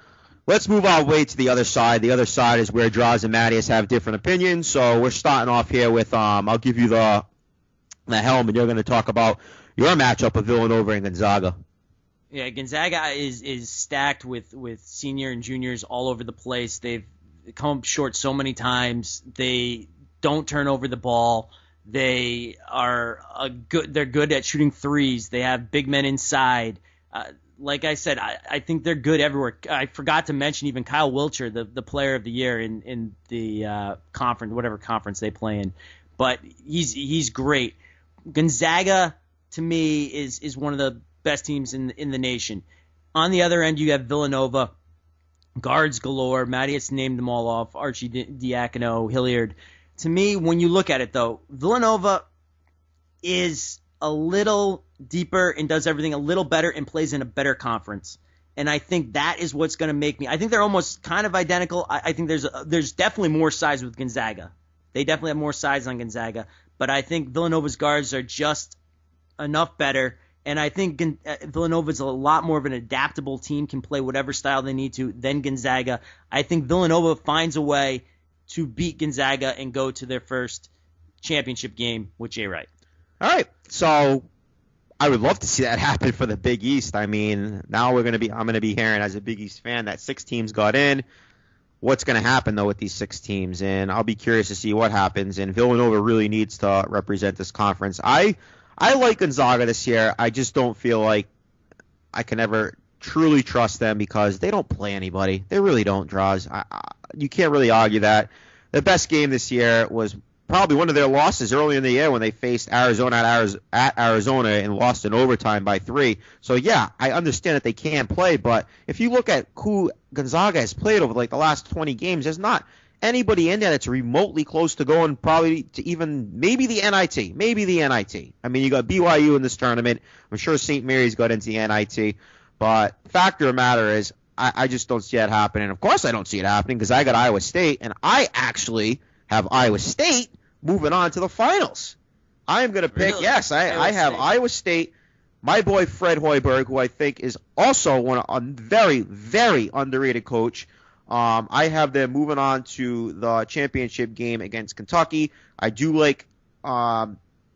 let's move our way to the other side. The other side is where Droz and Mattious have different opinions. So we're starting off here with I'll give you the helm, and you're going to talk about your matchup of Villanova and Gonzaga. Yeah, Gonzaga is stacked with senior and juniors all over the place. They've come short so many times. They don't turn over the ball. They are they're good at shooting threes. They have big men inside. Like I said, I think they're good everywhere. I forgot to mention even Kyle Wiltshire, the player of the year in the conference, whatever conference they play in. But he's great. Gonzaga, to me, is one of the best teams in the nation. On the other end, you have Villanova, guards galore. Mattias named them all off. Archie Diacono, Hilliard. To me, when you look at it, though, Villanova is a little deeper and does everything a little better and plays in a better conference. And I think that is what's going to make me – I think they're almost kind of identical. I think there's definitely more size with Gonzaga. They definitely have more size on Gonzaga. But I think Villanova's guards are just enough better. And I think Villanova's a lot more of an adaptable team, can play whatever style they need to, than Gonzaga. I think Villanova finds a way to beat Gonzaga and go to their first championship game with Jay Wright. All right, so I would love to see that happen for the Big East. I mean, now I'm going to be hearing as a Big East fan that 6 teams got in. What's going to happen, though, with these 6 teams? And I'll be curious to see what happens. And Villanova really needs to represent this conference. I like Gonzaga this year. I just don't feel like I can ever truly trust them because they don't play anybody. They really don't, Droz. You can't really argue that. The best game this year was probably one of their losses early in the year when they faced Arizona at Arizona and lost in overtime by 3. So, yeah, I understand that they can't play, but if you look at who Gonzaga has played over like the last 20 games, there's not anybody in there that's remotely close to going probably to even maybe the NIT. I mean, you got BYU in this tournament. I'm sure St. Mary's got into the NIT. But fact of the matter is, I just don't see it happening. Of course I don't see it happening because I got Iowa State, and I actually have Iowa State moving on to the finals. I am going to pick, yes, I have Iowa State. My boy Fred Hoiberg, who I think is also a very, very underrated coach. I have them moving on to the championship game against Kentucky. I do like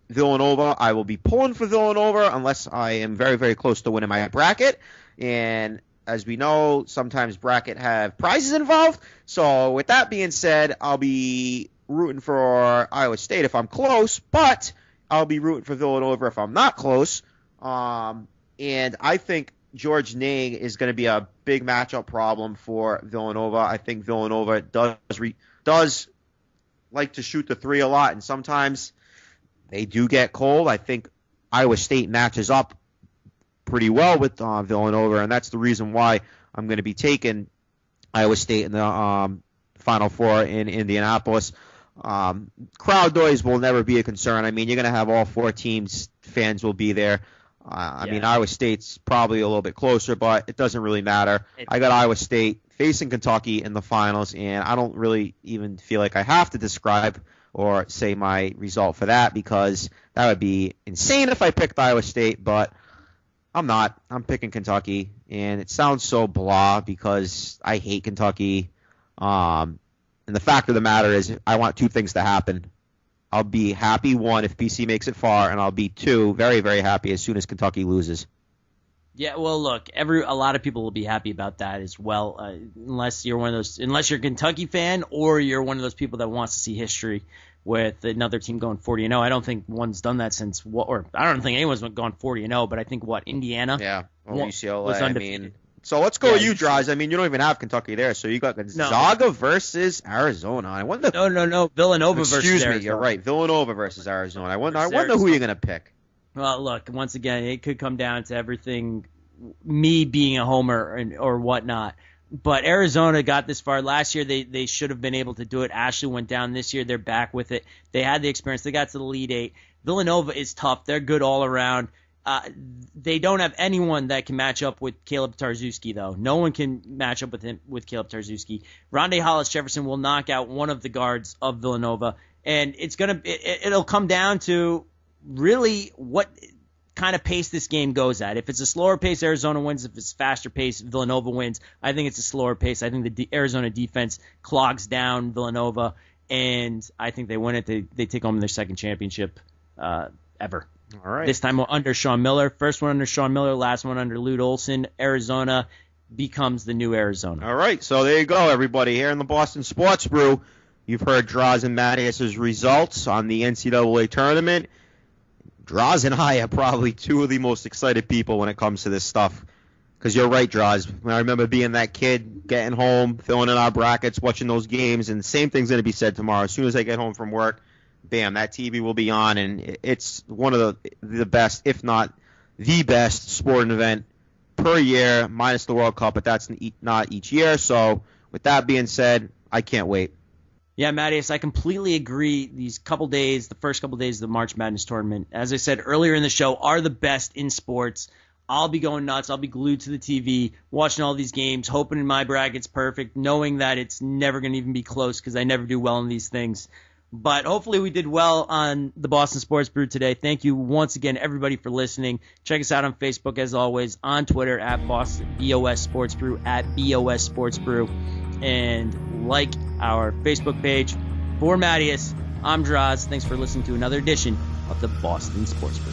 Villanova. I will be pulling for Villanova unless I am very, very close to winning my bracket. And as we know, sometimes bracket have prizes involved. So with that being said, I'll be rooting for Iowa State if I'm close, but I'll be rooting for Villanova if I'm not close. And I think George Niang is going to be a big matchup problem for Villanova. I think Villanova does like to shoot the 3 a lot, and sometimes they do get cold. I think Iowa State matches up pretty well with Villanova, and that's the reason why I'm going to be taking Iowa State in the Final Four in Indianapolis. Crowd noise will never be a concern. I mean, you're going to have all 4 teams, fans will be there. I mean, Iowa State's probably a little bit closer, but it doesn't really matter. I got Iowa State facing Kentucky in the finals, and I don't really even feel like I have to describe or say my result for that because that would be insane if I picked Iowa State, but I'm not. I'm picking Kentucky, and it sounds so blah because I hate Kentucky. And the fact of the matter is I want 2 things to happen. I'll be happy, 1, if BC makes it far, and I'll be 2, very, very happy as soon as Kentucky loses. Yeah, well, look, a lot of people will be happy about that as well, unless you're a Kentucky fan or you're one of those people that wants to see history with another team going 40-0. I don't think one's done that since I don't think anyone's gone 40-0, but I think Indiana? Yeah, UCLA. Was undefeated. I mean, so let's go with you, Droz. I mean, you don't even have Kentucky there, so you got Gonzaga versus Arizona. No, Villanova versus Arizona. Excuse me, you're right. Villanova versus Arizona. I wonder who you're going to pick. Well, look, once again, it could come down to everything, me being a homer or whatnot. But Arizona got this far. Last year, they should have been able to do it. Ashley went down. This year, they're back with it. They had the experience. They got to the Elite 8. Villanova is tough. They're good all around. They don't have anyone that can match up with Caleb Tarczewski, though. No one can match up with Caleb Tarczewski. Rondé Hollis-Jefferson will knock out one of the guards of Villanova, and it'll come down to really what kind of pace this game goes at. If it's a slower pace, Arizona wins. If it's faster pace, Villanova wins. I think it's a slower pace. I think the Arizona defense clogs down Villanova, and I think they win it. They take home their second championship ever. All right. This time under Sean Miller. First one under Sean Miller, last one under Lute Olson. Arizona becomes the new Arizona. All right, so there you go, everybody. Here in the Boston Sports Brew, you've heard Droz and Mattious' results on the NCAA tournament. Droz and I are probably two of the most excited people when it comes to this stuff. Because you're right, Droz. I remember being that kid, getting home, filling in our brackets, watching those games, and the same thing's going to be said tomorrow. As soon as I get home from work, bam, that TV will be on, and it's one of the best, if not the best, sporting event per year, minus the World Cup, but that's not each year. So with that being said, I can't wait. Yeah, Mattias, I completely agree. These couple days, the first couple days of the March Madness tournament, as I said earlier in the show, are the best in sports. I'll be going nuts. I'll be glued to the TV, watching all these games, hoping my bracket's perfect, knowing that it's never going to even be close because I never do well in these things. But hopefully we did well on the Boston Sports Brew today. Thank you once again, everybody, for listening. Check us out on Facebook, as always, on Twitter, at Boston BOS Sports Brew, at BOS Sports Brew. And like our Facebook page. For Mattias, I'm Droz. Thanks for listening to another edition of the Boston Sports Brew.